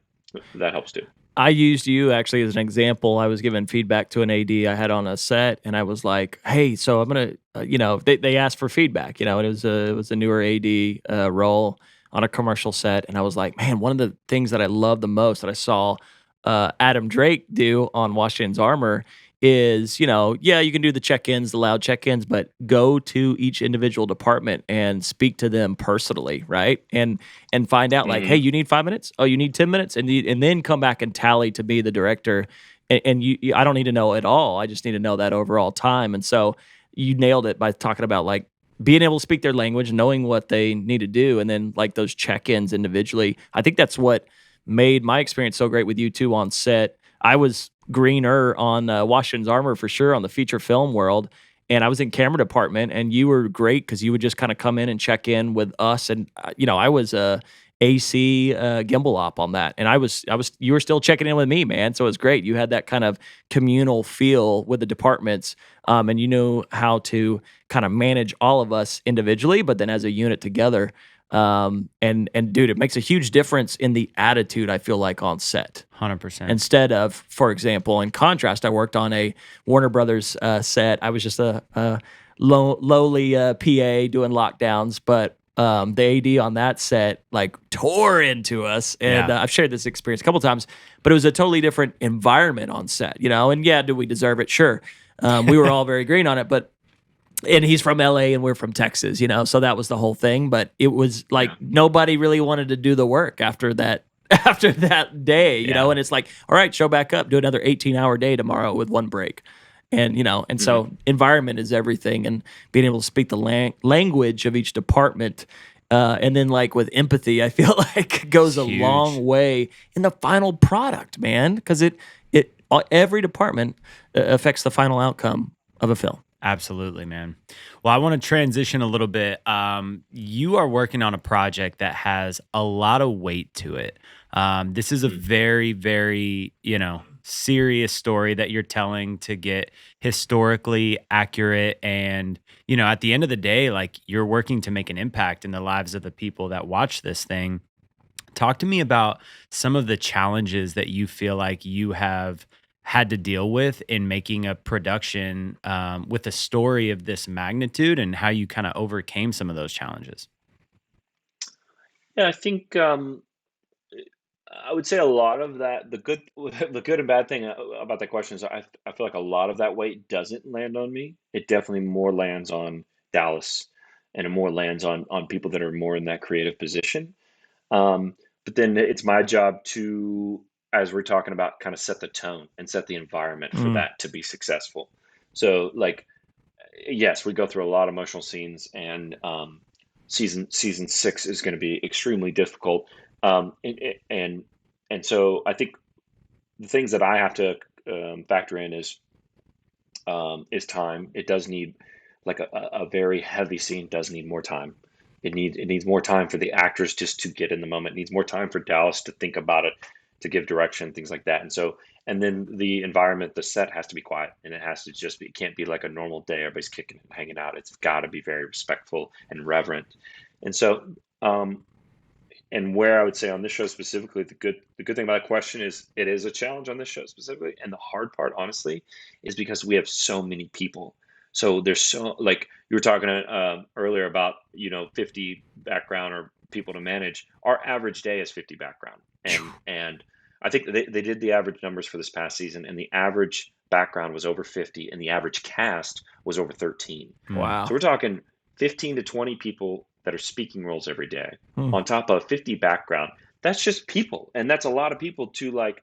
A: that helps too.
C: I used you actually as an example. I was giving feedback to an AD I had on a set, and I was like, "Hey, so I'm gonna," they asked for feedback. And it was a newer AD role on a commercial set, and I was like, "Man, one of the things that I love the most that I saw Adam Drake do on Washington's Armor is, yeah, you can do the check-ins, the loud check-ins, but go to each individual department and speak to them personally, right? And find out like, hey,
A: Hmm.
C: you need 5 minutes? Oh, you need 10 minutes, and then come back and tally to be the director. And I don't need to know at all. I just need to know that overall time. And so you nailed it by talking about like being able to speak their language, knowing what they need to do, and then like those check-ins individually. I think that's what made my experience so great with you two on set. I was greener on Washington's Armor for sure on the feature film world, and I was in camera department, and you were great because you would just kind of come in and check in with us, and I was a AC gimbal op on that, and you were still checking in with me, man. So it was great. You had that kind of communal feel with the departments, and you knew how to kind of manage all of us individually, but then as a unit together. And dude, it makes a huge difference in the attitude I feel like on set.
B: 100%.
C: Instead of, for example, in contrast, I worked on a Warner Brothers set. I was just a lowly PA doing lockdowns, but the AD on that set like tore into us, and
B: Yeah.
C: I've shared this experience a couple times. But it was a totally different environment on set, And yeah, do we deserve it? Sure. We were all very green on it, but and he's from LA and we're from Texas, so that was the whole thing. But it was like
A: Yeah.
C: nobody really wanted to do the work after that after that day,
B: Yeah.
C: and it's like, all right, show back up, do another 18-hour day tomorrow with one break. And
A: Hmm.
C: so environment is everything, and being able to speak the language of each department. And then like with empathy, I feel like goes
B: It's
C: a
B: huge.
C: long way in the final product, man, because every department affects the final outcome of a film.
B: Absolutely, man. Well, I want to transition a little bit. You are working on a project that has a lot of weight to it. This is a very, very, serious story that you're telling to get historically accurate. And, at the end of the day, like you're working to make an impact in the lives of the people that watch this thing. Talk to me about some of the challenges that you feel like you have had to deal with in making a production with a story of this magnitude and how you kind of overcame some of those challenges.
A: Yeah, I think I would say a lot of that, the good, the good and bad thing about that question is I feel like a lot of that weight doesn't land on me. It definitely more lands on Dallas and it more lands on people that are more in that creative position. Um, but then it's my job to, as we're talking about, kind of set the tone and set the environment for
C: Mm.
A: that to be successful. So, like, yes, we go through a lot of emotional scenes, and season six is going to be extremely difficult. And and so I think the things that I have to factor in is time. It does need, like, a very heavy scene does need more time. It needs more time for the actors just to get in the moment. It needs more time for Dallas to think about it, to give direction, things like that. And then the environment, the set has to be quiet, and it has to just be. It can't be like a normal day. Everybody's kicking and hanging out. It's got to be very respectful and reverent. And so, um, and where I would say on this show specifically, the good thing about that question is it is a challenge on this show specifically, and the hard part, honestly, is because we have so many people. So there's so, like you were talking earlier about 50 background or people to manage. Our average day is 50 background, and I think they did the average numbers for this past season, and the average background was over 50, and the average cast was over 13.
B: Mm.
A: So
C: Wow.
A: we're talking 15 to 20 people that are speaking roles every day
C: Hmm.
A: on top of 50 background. That's just people, and that's a lot of people to, like,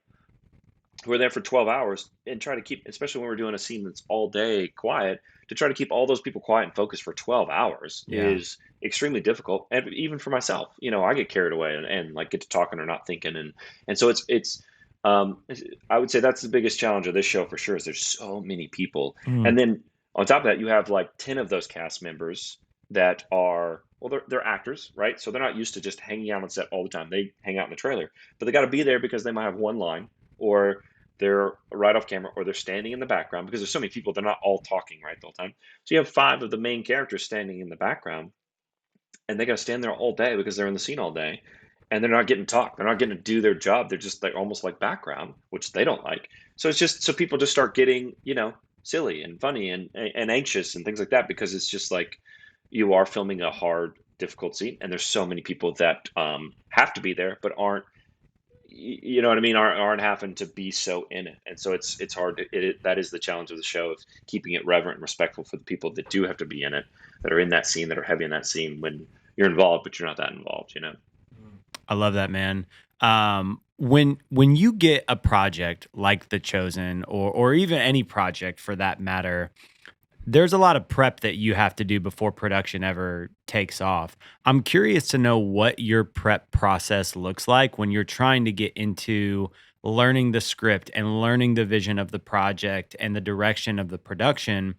A: who are there for 12 hours and try to keep, especially when we're doing a scene that's all day quiet, to try to keep all those people quiet and focused for 12 hours
B: Yeah.
A: is extremely difficult. And even for myself, I get carried away and like get to talking or not thinking. And so I would say that's the biggest challenge of this show for sure, is there's so many people.
C: Mm.
A: And then on top of that, you have like 10 of those cast members that are, well, they're actors, right? So they're not used to just hanging out on set all the time. They hang out in the trailer, but they got to be there because they might have one line, or they're right off camera, or they're standing in the background, because there's so many people, they're not all talking right the whole time. So you have five of the main characters standing in the background, and they got to stand there all day because they're in the scene all day, and they're not getting to talk, they're not getting to do their job, they're just like almost like background, which they don't like. So it's just, so people just start getting silly and funny and anxious and things like that, because it's just like you are filming a hard, difficult scene, and there's so many people that have to be there but aren't, you know what I mean, aren't having to be so in it. And so it's hard that is the challenge of the show, of keeping it reverent and respectful for the people that do have to be in it, that are in that scene, that are heavy in that scene, when you're involved but you're not that involved.
B: I love that, man. When you get a project like The Chosen, or even any project for that matter, there's a lot of prep that you have to do before production ever takes off. I'm curious to know what your prep process looks like when you're trying to get into learning the script and learning the vision of the project and the direction of the production.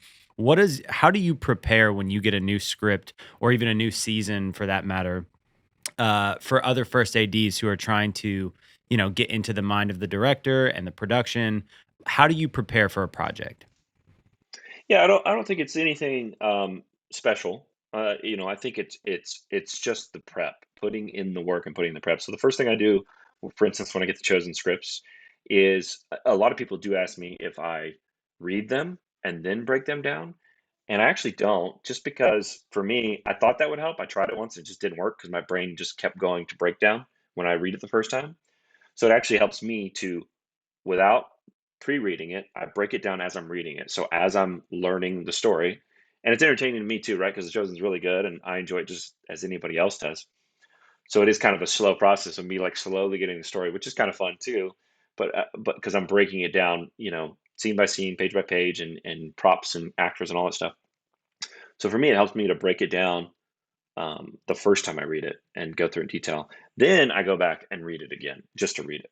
B: How do you prepare when you get a new script, or even a new season for that matter, for other first ADs who are trying to, get into the mind of the director and the production? How do you prepare for a project?
A: Yeah, I don't think it's anything special. I think it's just the prep, putting in the work and putting in the prep. So the first thing I do, for instance, when I get the chosen scripts, is a lot of people do ask me if I read them and then break them down. And I actually don't, just because for me, I thought that would help. I tried it once, it just didn't work because my brain just kept going to breakdown when I read it the first time. So it actually helps me to, without pre-reading it, I break it down as I'm reading it. So as I'm learning the story, and it's entertaining to me too, right? Because The Chosen's really good, and I enjoy it just as anybody else does. So it is kind of a slow process of me, like, slowly getting the story, which is kind of fun too. But because I'm breaking it down, scene by scene, page by page, and props and actors and all that stuff. So for me, it helps me to break it down the first time I read it and go through in detail. Then I go back and read it again just to read it.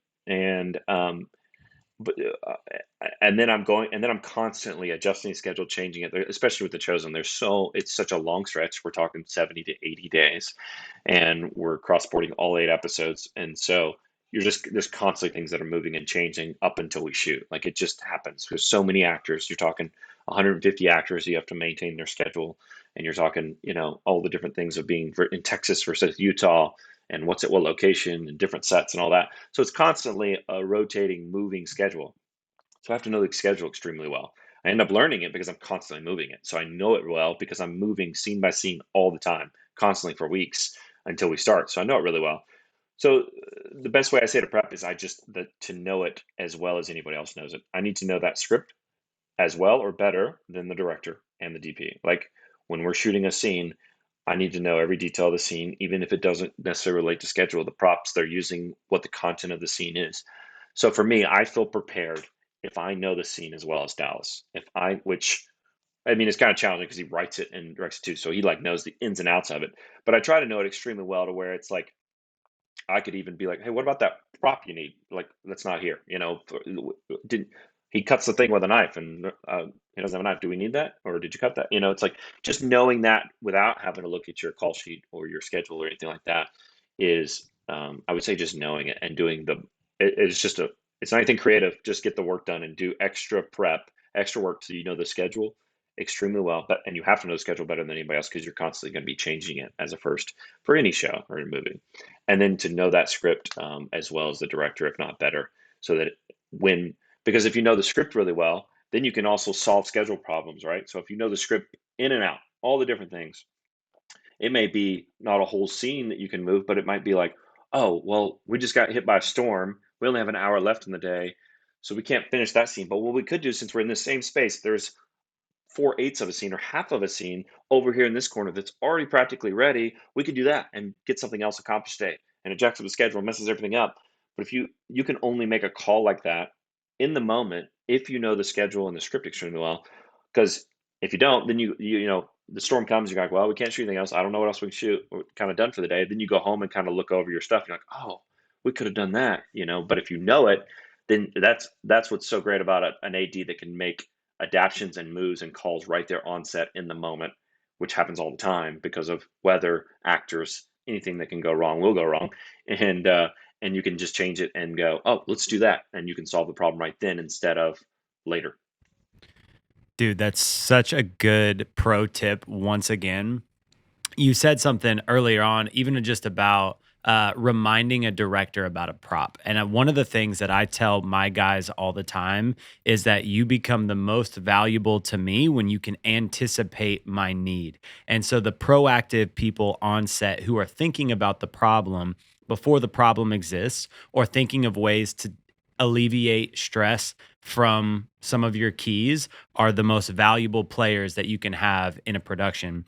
A: But and then I'm constantly adjusting the schedule, changing it, especially with The Chosen. It's such a long stretch. We're talking 70 to 80 days, and we're cross-porting all 8 episodes. And so there's constantly things that are moving and changing up until we shoot. Like, it just happens. There's so many actors. You're talking 150 actors. You have to maintain their schedule, and you're talking, all the different things of being in Texas versus Utah, and what's at what location, and different sets and all that. So it's constantly a rotating, moving schedule. So I have to know the schedule extremely well. I end up learning it because I'm constantly moving it. So I know it well because I'm moving scene by scene all the time, constantly, for weeks until we start. So I know it really well. So the best way I say to prep is to know it as well as anybody else knows it. I need to know that script as well or better than the director and the DP. Like, when we're shooting a scene, I need to know every detail of the scene, even if it doesn't necessarily relate to schedule, the props they're using, what the content of the scene is. So for me, I feel prepared if I know the scene as well as Dallas. Which I mean, it's kind of challenging because he writes it and directs it too, so he like knows the ins and outs of it. But I try to know it extremely well to where it's like I could even be like, "Hey, what about that prop you need? Like, that's not here." Did he cuts the thing with a knife and he doesn't have a knife? Do we need that, or did you cut that? It's like just knowing that without having to look at your call sheet or your schedule or anything like that is, I would say, just knowing it and doing it's just it's not anything creative. Just get the work done and do extra prep, extra work so you know the schedule extremely well. And you have to know the schedule better than anybody else because you're constantly going to be changing it as a first for any show or a movie, and then to know that script as well as the director, if not better, so that when because if you know the script really well, then you can also solve schedule problems, right? So if you know the script in and out, all the different things, it may be not a whole scene that you can move, but it might be like, oh, well, we just got hit by a storm. We only have an hour left in the day, so we can't finish that scene. But what we could do, since we're in the same space, there's 4/8 of a scene or half of a scene over here in this corner that's already practically ready. We could do that and get something else accomplished today. And it jacks up the schedule, messes everything up. But if you can only make a call like that in the moment if you know the schedule and the script extremely well. Because if you don't, then the storm comes, you're like, well, we can't shoot anything else. I don't know what else we can shoot. We're kind of done for the day. Then you go home and kind of look over your stuff. You're like, oh, we could have done that. But if you know it, then that's what's so great about an AD that can make adaptions and moves and calls right there on set in the moment, which happens all the time because of weather, actors, anything that can go wrong will go wrong, and you can just change it and go, oh, let's do that, and you can solve the problem right then instead of later.
B: Dude, that's such a good pro tip once again. You said something earlier on, even just about reminding a director about a prop. And one of the things that I tell my guys all the time is that you become the most valuable to me when you can anticipate my need. And so the proactive people on set who are thinking about the problem before the problem exists or thinking of ways to alleviate stress from some of your keys are the most valuable players that you can have in a production.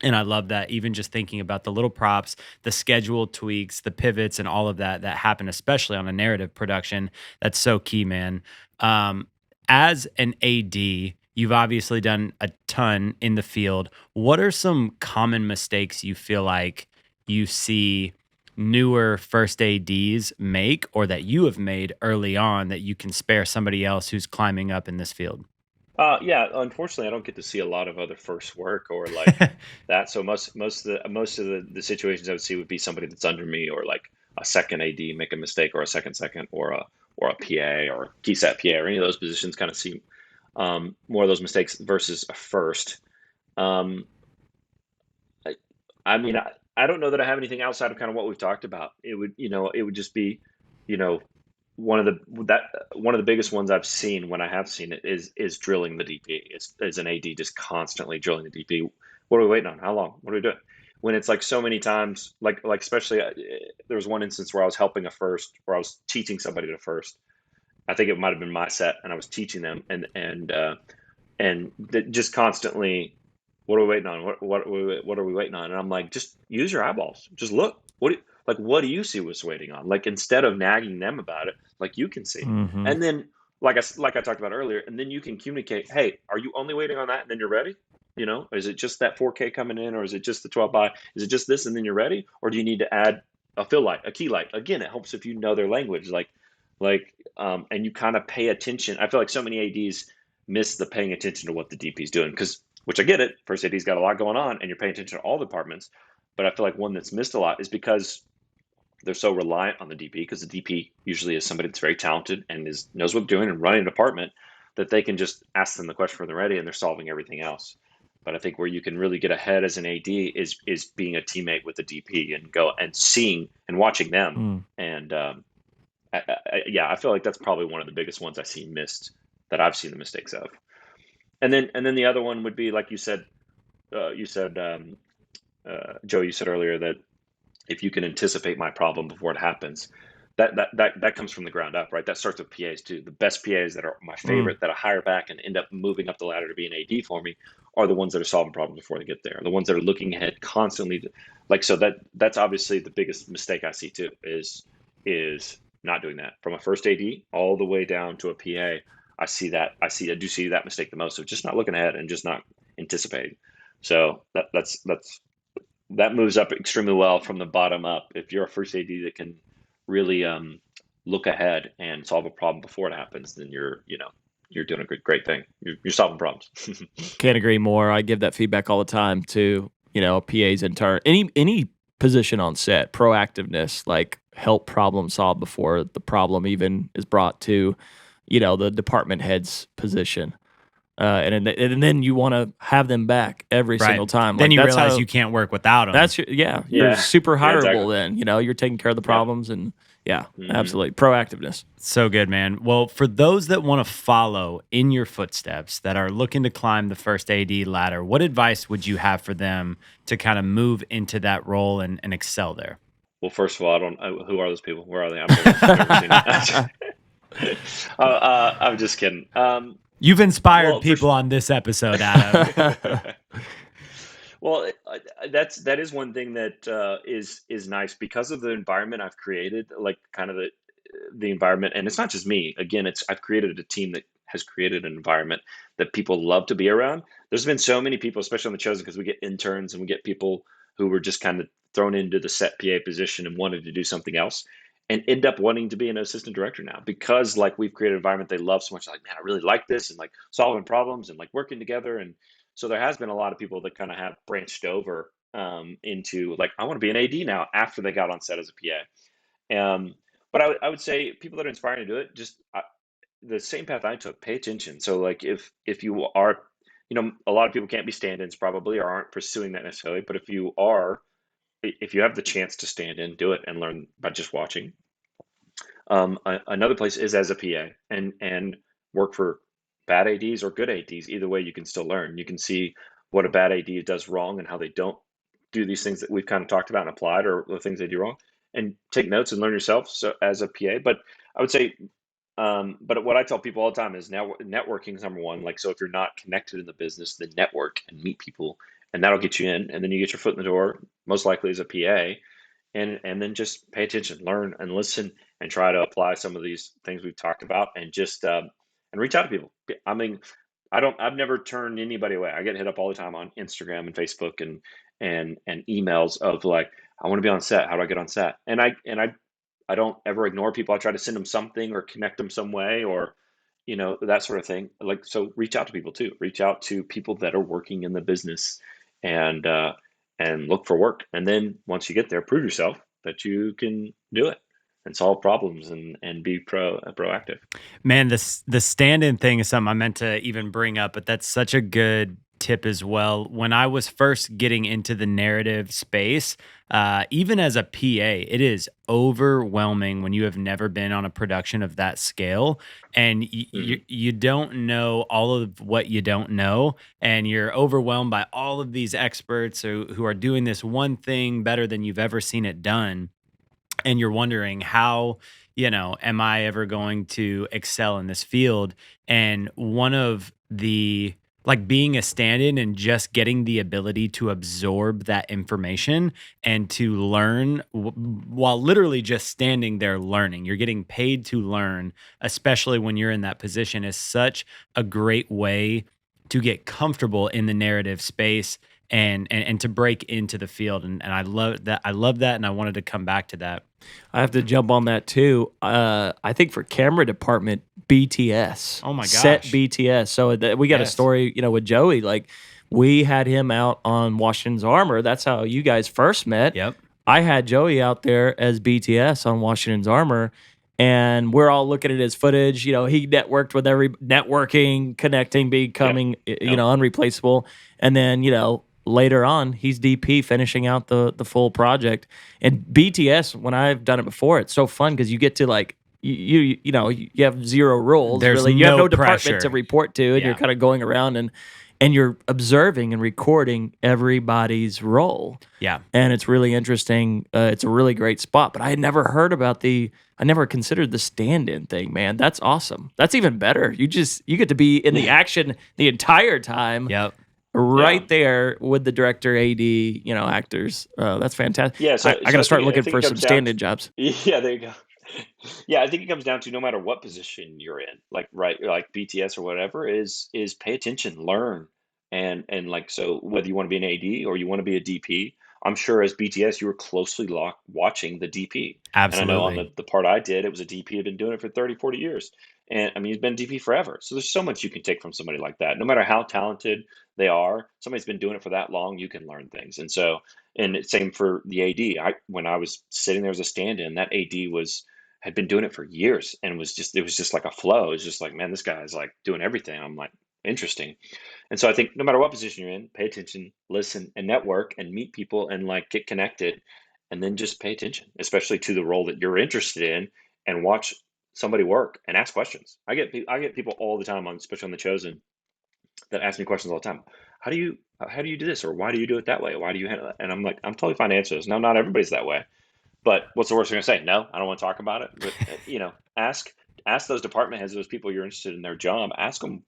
B: And I love that, even just thinking about the little props, the schedule tweaks, the pivots, and all of that that happen, especially on a narrative production. That's so key, man. Um, as an AD, you've obviously done a ton in the field. What are some common mistakes you feel like you see newer first ADs make, or that you have made early on that you can spare somebody else who's climbing up in this field?
A: Yeah, unfortunately, I don't get to see a lot of other first work or like that. So most of the situations I would see would be somebody that's under me or like a second AD make a mistake or a second or a PA or key set PA or any of those positions kind of see more of those mistakes versus a first. Um, I, I mean, I don't know that I have anything outside of kind of what we've talked about. It would just be, you know, one of one of the biggest ones I've seen when I have seen it is drilling the DP. It's as an AD just constantly drilling the DP. What are we waiting on? How long? What are we doing? When it's like so many times, like especially there was one instance where I was helping a first, where I was teaching somebody to first. I think it might have been my set, and I was teaching them, and just constantly, what are we waiting on? What are we waiting on? And I'm like, just use your eyeballs. Just look. What do you see what's waiting on? Like instead of nagging them about it, like you can see.
C: Hmm.
A: And then like I talked about earlier, and then you can communicate, hey, are you only waiting on that and then you're ready? Is it just that 4K coming in, or is it just the 12 by? Is it just this and then you're ready? Or do you need to add a fill light, a key light? Again, it helps if you know their language, and you kind of pay attention. I feel like so many ADs miss the paying attention to what the DP is doing, because which I get it. First AD's got a lot going on, and you're paying attention to all departments. But I feel like one that's missed a lot is because they're so reliant on the DP, because the DP usually is somebody that's very talented and knows what they're doing and running a department, that they can just ask them the question when they're ready and they're solving everything else. But I think where you can really get ahead as an AD is being a teammate with the DP and go and seeing and watching them. And yeah, I feel like that's probably one of the biggest ones I see missed, that I've seen the mistakes of. And then the other one would be like Joe, you said earlier that if you can anticipate my problem before it happens, that comes from the ground up, right? That starts with PAs too. The best PAs that are my
C: Mm.
A: favorite, that I hire back and end up moving up the ladder to be an AD for me, are the ones that are solving problems before they get there. The ones that are looking ahead constantly. Like, so that's obviously the biggest mistake I see too, is not doing that from a first AD all the way down to a PA. I do see that mistake the most, of just not looking ahead and just not anticipating. So that moves up extremely well from the bottom up. If you're a first AD that can really look ahead and solve a problem before it happens, then you're doing a great thing. You're solving problems.
C: Can't agree more. I give that feedback all the time to, PAs in turn. Any position on set, proactiveness, like help problem solve before the problem even is brought to, the department head's position. And then you want to have them back every
B: Right.
C: single time.
B: Then
C: Like
B: you
C: that's
B: realize
C: how
B: you can't work without them.
C: that's you're
A: Yeah.
C: super
A: Yeah,
C: hireable.
A: exactly.
C: Then you're taking care of the
A: Yep.
C: problems, and yeah,
A: hmm
C: absolutely proactiveness.
B: So good, man. Well, for those that want to follow in your footsteps, that are looking to climb the first AD ladder, what advice would you have for them to kind of move into that role and excel there?
A: Well, first of all, who are those people? Where are they? I've never seen it. I'm just kidding.
B: You've inspired
A: Well,
B: people on this episode, Adam.
A: Well, that is one thing that is nice because of the environment I've created, like kind of the environment, and it's not just me. Again, I've created a team that has created an environment that people love to be around. There's been so many people, especially on the Chosen, because we get interns and we get people who were just kind of thrown into the set PA position and wanted to do something else, and end up wanting to be an assistant director now because like we've created an environment they love so much. Like, man, I really like this, and like solving problems and like working together. And so there has been a lot of people that kind of have branched over into like, I want to be an AD now after they got on set as a PA. But I would say people that are inspiring to do it, just the same path I took, pay attention. So like if you are, a lot of people can't be stand-ins probably, or aren't pursuing that necessarily. But if you are, if you have the chance to stand in, do it and learn by just watching. Another place is as a PA, and work for bad ADs or good ADs. Either way, you can still learn. You can see what a bad AD does wrong and how they don't do these things that we've kind of talked about and applied, or the things they do wrong, and take notes and learn yourself. So as a PA, but I would say, but what I tell people all the time is now networking is number one. Like, so if you're not connected in the business, then network and meet people, and that'll get you in, and then you get your foot in the door, most likely as a PA, and then just pay attention, learn and listen, and try to apply some of these things we've talked about, and just and reach out to people. I mean, I've never turned anybody away. I get hit up all the time on Instagram and Facebook and emails of like, I want to be on set. How do I get on set? And I don't ever ignore people. I try to send them something or connect them some way, or that sort of thing. Like, so reach out to people too. Reach out to people that are working in the business, and look for work. And then once you get there, prove yourself that you can do it and solve problems, and be proactive.
B: Man, the stand-in thing is something I meant to even bring up, but that's such a good tip as well. When I was first getting into the narrative space, even as a PA, it is overwhelming when you have never been on a production of that scale, and
A: hmm
B: you don't know all of what you don't know, and you're overwhelmed by all of these experts who are doing this one thing better than you've ever seen it done, and you're wondering how, am I ever going to excel in this field? And one of the, like, being a stand-in and just getting the ability to absorb that information and to learn while literally just standing there learning. You're getting paid to learn, especially when you're in that position, is such a great way to get comfortable in the narrative space, and to break into the field. And I love that. I love that. And I wanted to come back to that.
C: I have to jump on that too. I think for camera department, BTS.
B: Oh my
C: Set
B: gosh.
C: BTS. So we got a
B: Yes.
C: story, with Joey. Like we had him out on Washington's Armor. That's how you guys first met.
B: Yep.
C: I had Joey out there as BTS on Washington's Armor, and we're all looking at his footage. He networked with every networking, connecting, becoming
A: Yep.
C: unreplaceable. And then later on, he's DP finishing out the full project. And BTS, when I've done it before, it's so fun because you get to like you have zero rules.
B: There's
C: really, you have
B: no
C: no department
B: pressure.
C: to report to, and
B: Yeah.
C: you're kind of going around and and you're observing and recording everybody's role.
B: Yeah.
C: And it's really interesting. It's a really great spot, but I had never heard about I never considered the stand-in thing, man. That's awesome. That's even better. You get to be in the action the entire time,
B: Yep.
A: Yeah.
C: right there with the director, AD, actors. That's fantastic.
A: Yeah,
C: I got
A: so
C: to start
A: I
C: looking
A: think
C: for
A: it
C: some
A: comes down
C: stand-in jobs.
A: yeah, there you go. Yeah, I think it comes down to no matter what position you're in, like right, like BTS or whatever, is pay attention, learn, and like so whether you want to be an AD or you want to be a DP, I'm sure as BTS you were closely watching the DP. And I know on
B: Absolutely.
A: the part I did, it was a DP had been doing it for 30, 40 years. And I mean, he's been DP forever. So there's so much you can take from somebody like that. No matter how talented they are, somebody's been doing it for that long, you can learn things. And so, and it's same for the AD. When I was sitting there as a stand-in, that AD had been doing it for years and it was just like a flow. It was just like, man, this guy's like doing everything. I'm like, interesting. And so I think no matter what position you're in, pay attention, listen, and network and meet people and like get connected and then just pay attention, especially to the role that you're interested in and watch somebody work and ask questions. I get people all the time on, especially on The Chosen, that ask me questions all the time. How do you do this? Or why do you do it that way? Why do you handle that? And I'm like, I'm totally fine to answer this. No, not everybody's that way. But what's the worst they're gonna say? No, I don't want to talk about it. But ask those department heads, those people you're interested in their job. Ask them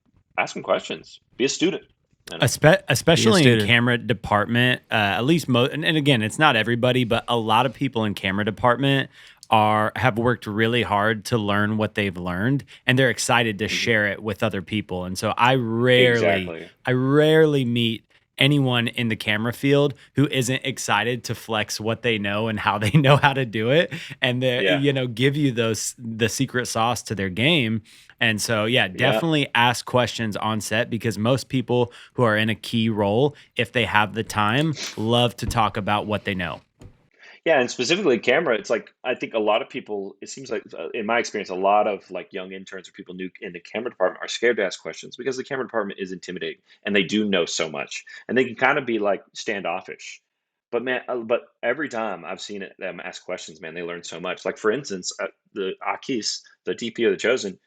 A: questions. Be a student. You know.
C: Be a
B: Especially in
C: student.
B: camera department, at least and again, it's not everybody, but a lot of people in camera department have worked really hard to learn what they've learned, and they're excited to
A: Mhm.
B: share it with other people. And so
A: Exactly.
B: I rarely meet anyone in the camera field who isn't excited to flex what they know and how they know how to do it, and they
A: Yeah.
B: give you the secret sauce to their game. And so, yeah,
A: Yeah.
B: definitely ask questions on set, because most people who are in a key role, if they have the time, love to talk about what they know.
A: Yeah, and specifically camera, it's like I think a lot of people. It seems like, in my experience, a lot of like young interns or people new in the camera department are scared to ask questions because the camera department is intimidating, and they do know so much, and they can kind of be like standoffish. But man, but every time I've seen them ask questions, man, they learn so much. Like for instance, the Akis, the DP of the Chosen,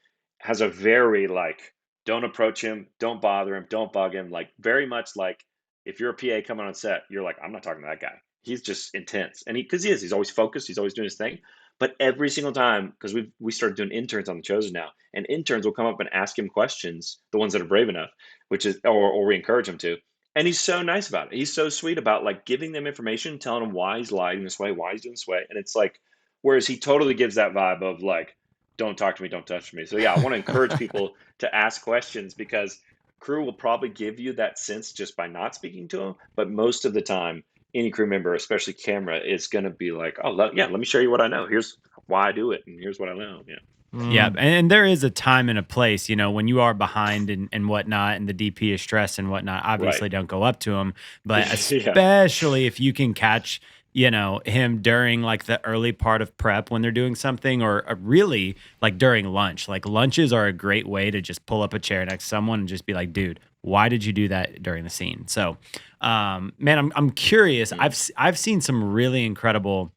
A: has a very like, don't approach him, don't bother him, don't bug him. Like very much like if you're a PA coming on set, you're like, I'm not talking to that guy. He's just intense, and because he's always focused, he's always doing his thing. But every single time, because we started doing interns on the Chosen now, and interns will come up and ask him questions, the ones that are brave enough, which is or we encourage him to, and he's so nice about it. He's so sweet about like giving them information, telling them why he's lying this way, why he's doing this way, and it's like, whereas he totally gives that vibe of like, don't talk to me, don't touch me. So yeah, I want to encourage people to ask questions because crew will probably give you that sense just by not speaking to them, but most of the time any crew member, especially camera, is going to be like, "Oh, yeah, let me show you what I know. Here's why I do it, and here's what I know." Yeah,
B: Yeah,
C: Mm.
B: and there is a time and a place, when you are behind and whatnot, and the DP is stressed and whatnot.
A: right.
B: Obviously, don't go up to him, but
A: Yeah,
B: especially if you can catch, him during like the early part of prep when they're doing something, or really like during lunch. Like lunches are a great way to just pull up a chair next to someone and just be like, "Dude, why did you do that during the scene?" So, man, I'm curious.
A: Mhm.
B: I've seen some really incredible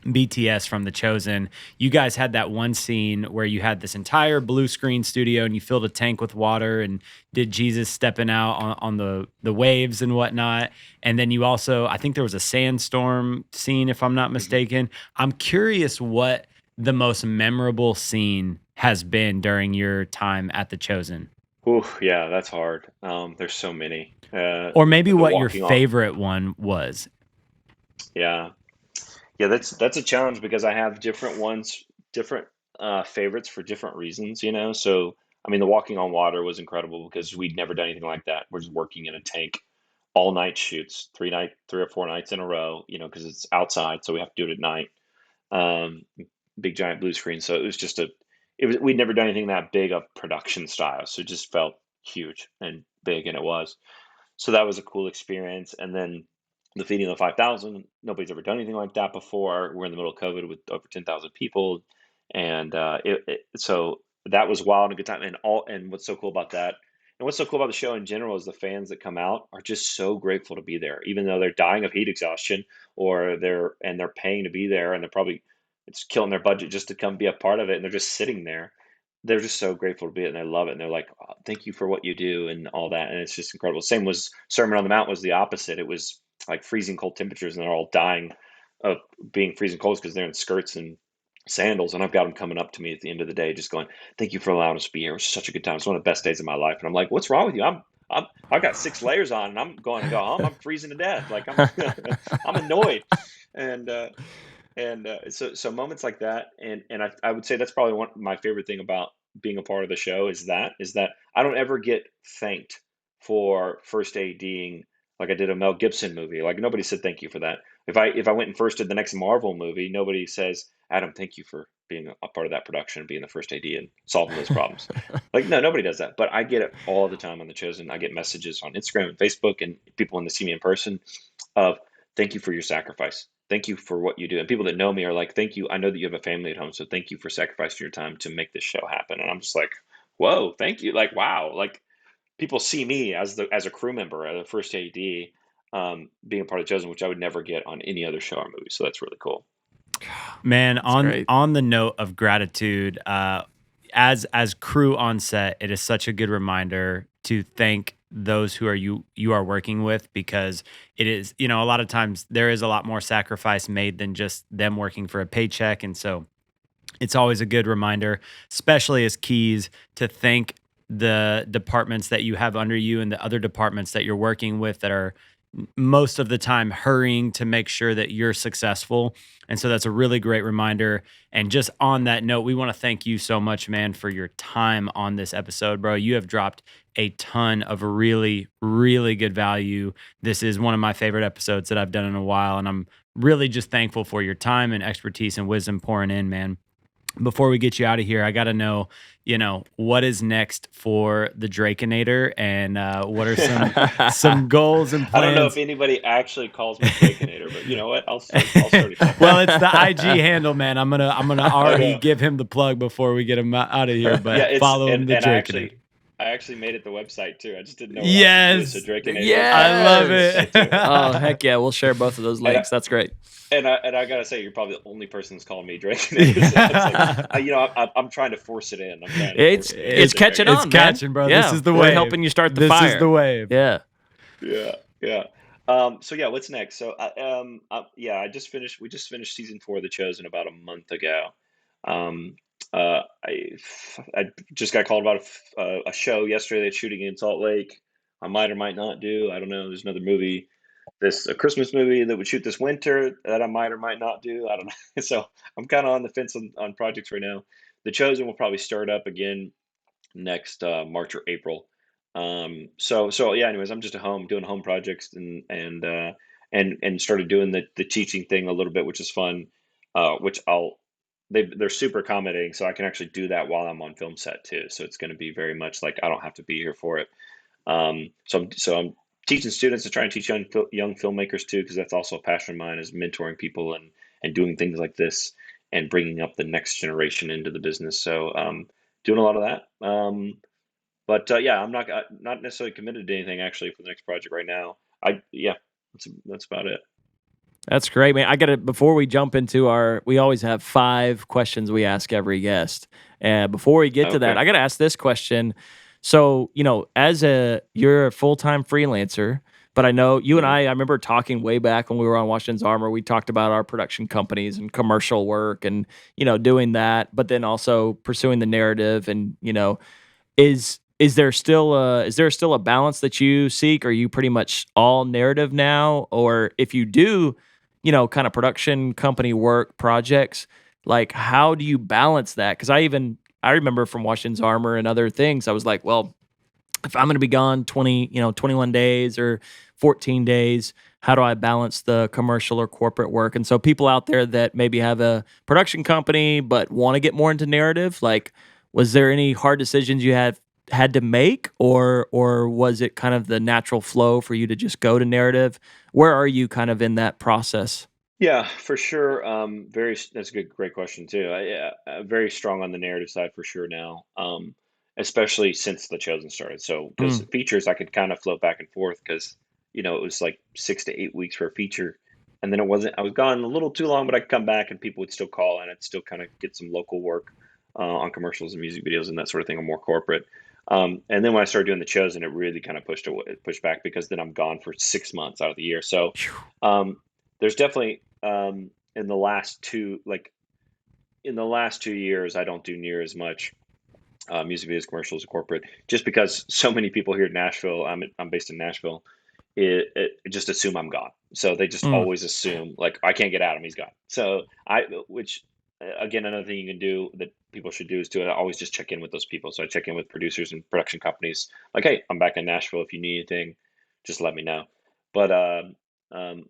B: BTS from The Chosen. You guys had that one scene where you had this entire blue screen studio and you filled a tank with water and did Jesus stepping out on the waves and whatnot. And then you also, I think there was a sandstorm scene, if I'm not
A: Mhm.
B: mistaken. I'm curious what the most memorable scene has been during your time at The Chosen,
A: Ooh, yeah, that's hard. There's so many.
B: or maybe
A: The
B: what your
A: walking on.
B: favorite one was.
A: Yeah, yeah, that's a challenge because I have different ones, different favorites for different reasons. So I mean, the walking on water was incredible because we'd never done anything like that. We're just working in a tank all night shoots, 3 or 4 nights in a row. Because it's outside, so we have to do it at night. um, Big giant blue screen. So we'd never done anything that big of production style. So it just felt huge and big, and it was. So that was a cool experience. And then the feeding of the 5,000, nobody's ever done anything like that before. We're in the middle of COVID with over 10,000 people, and so that was wild and a good time. And what's so cool about that, and what's so cool about the show in general is the fans that come out are just so grateful to be there, even though they're dying of heat exhaustion, or they're paying to be there, and they're probably it's killing their budget just to come be a part of it, and they're just sitting there. they're just so grateful to be it, and they love it, and they're like, "Oh, thank you for what you do," and all that, and it's just incredible. Same was Sermon on the Mount was the opposite. It was like freezing cold temperatures, and they're all dying of being freezing cold because they're in skirts and sandals, and I've got them coming up to me at the end of the day, just going, "Thank you for allowing us to be here. It was such a good time. It's one of the best days of my life." And I'm like, "What's wrong with you? I've got 6 layers on, and I'm going to go home. I'm freezing to death. Like I'm annoyed." And so moments like that, and I would say that's probably one my favorite thing about being a part of the show is that I don't ever get thanked for first ADing like I did a Mel Gibson movie. Like nobody said thank you for that. If I went and first did the next Marvel movie, nobody says, "Adam, thank you for being a part of that production, being the first AD and solving those problems." Like no, nobody does that. But I get it all the time on The Chosen. I get messages on Instagram and Facebook and people when they see me in person of thank you for your sacrifice. Thank you for what you do. And people that know me are like, thank you. I know that you have a family at home, so thank you for sacrificing your time to make this show happen. And I'm just like, whoa, thank you. Like, wow. Like people see me as a crew member, as a first AD, being a part of Chosen, which I would never get on any other show or movie. So that's really cool.
B: Man,
C: That's great.
B: on the note of gratitude, as crew on set, it is such a good reminder to thank those who are you are working with, because it is, a lot of times there is a lot more sacrifice made than just them working for a paycheck. And so it's always a good reminder, especially as keys, to thank the departments that you have under you and the other departments that you're working with that are most of the time hurrying to make sure that you're successful. And so that's a really great reminder. And just on that note, we want to thank you so much, man, for your time on this episode, bro. You have dropped a ton of really, really good value. This is one of my favorite episodes that I've done in a while. And I'm really just thankful for your time and expertise and wisdom pouring in, man. Before we get you out of here, I got to know, what is next for the Drakenator, and what are some goals and
A: I don't know if
B: plans?
A: anybody actually calls me Drakenator, but you know what? I'll start it.
B: Well, it's the IG handle, man. I'm gonna
A: I
B: already
A: know.
B: give him the plug before we get him out of here.
A: Yeah,
B: But
A: it's
B: follow him, the
A: and
B: Drakenator.
A: I actually made it the website too. I just didn't know what else to do. So
B: Yes,
A: Drakenator website.
B: I
A: I made
B: love
A: it the
C: Yes.
A: website too.
C: Oh,
B: it.
C: heck yeah. We'll share both of those
A: And
C: links. That's great.
A: I gotta say, you're probably the only person that's calling me Drakenator. So it's like, I'm trying to force it in. I'm trying to
C: It's
A: force it in to
C: it's
A: say
C: catching
B: It's
C: on, man.
B: catching, bro. This
C: Yeah.
B: is the
C: We're
B: wave.
C: helping you start the
B: This is
C: fire.
B: the wave.
C: Yeah.
A: Yeah, yeah. So yeah, what's next? So yeah, we just finished season 4 of The Chosen about a month ago. Um, I just got called about a show yesterday that's shooting in Salt Lake. I might or might not do. I don't know. There's another movie, a Christmas movie that would shoot this winter that I might or might not do. I don't know. So I'm kind of on the fence on projects right now. The Chosen will probably start up again next March or April. So yeah. Anyways, I'm just at home doing home projects and started doing the teaching thing a little bit, which is fun. Which they're super accommodating, so I can actually do that while I'm on film set too. So it's going to be very much like I don't have to be here for it. So I'm teaching students to try and teach young filmmakers too, because that's also a passion of mine, is mentoring people and doing things like this and bringing up the next generation into the business. So doing a lot of that. But yeah, I'm not necessarily committed to anything actually for the next project right now. Yeah, that's about it.
C: That's great, man. I got to, before we jump into we always have 5 questions we ask every guest. And before we get to that,
A: Okay.
C: I got to ask this question. So, you're a full-time freelancer, but I know you and
A: Mhm.
C: I remember talking way back when we were on Washington's Armor. We talked about our production companies and commercial work and, doing that, but then also pursuing the narrative and, is there still a balance that you seek? Are you pretty much all narrative now? Or if you do, kind of production company work projects, like how do you balance that? Because I remember from Washington's Armor and other things, I was like, well, if I'm going to be gone 21 days or 14 days, how do I balance the commercial or corporate work? And so people out there that maybe have a production company but want to get more into narrative, like, was there any hard decisions you had to make, or was it kind of the natural flow for you to just go to narrative? Where are you kind of in that process?
A: Yeah, for sure. That's a great question too. Yeah, very strong on the narrative side for sure now. Especially since The Chosen started. So because
C: Mm.
A: features, I could kind of float back and forth because it was like 6 to 8 weeks for a feature, and then it wasn't. I was gone a little too long, but I could come back and people would still call and I'd still kind of get some local work. on commercials and music videos and that sort of thing, or more corporate. And then when I started doing The Chosen, it really kind of pushed back because then I'm gone for 6 months out of the year. So um, there's definitely in the last two years, I don't do near as much music videos, commercials, corporate, just because so many people here in Nashville. I'm based in Nashville. It just assume I'm gone, so they just
C: Mm.
A: always assume like I can't get at him, he's gone. So which again, another thing you can do that people should do is to always just check in with those people. So I check in with producers and production companies, like, hey, I'm back in Nashville. If you need anything, just let me know. But um,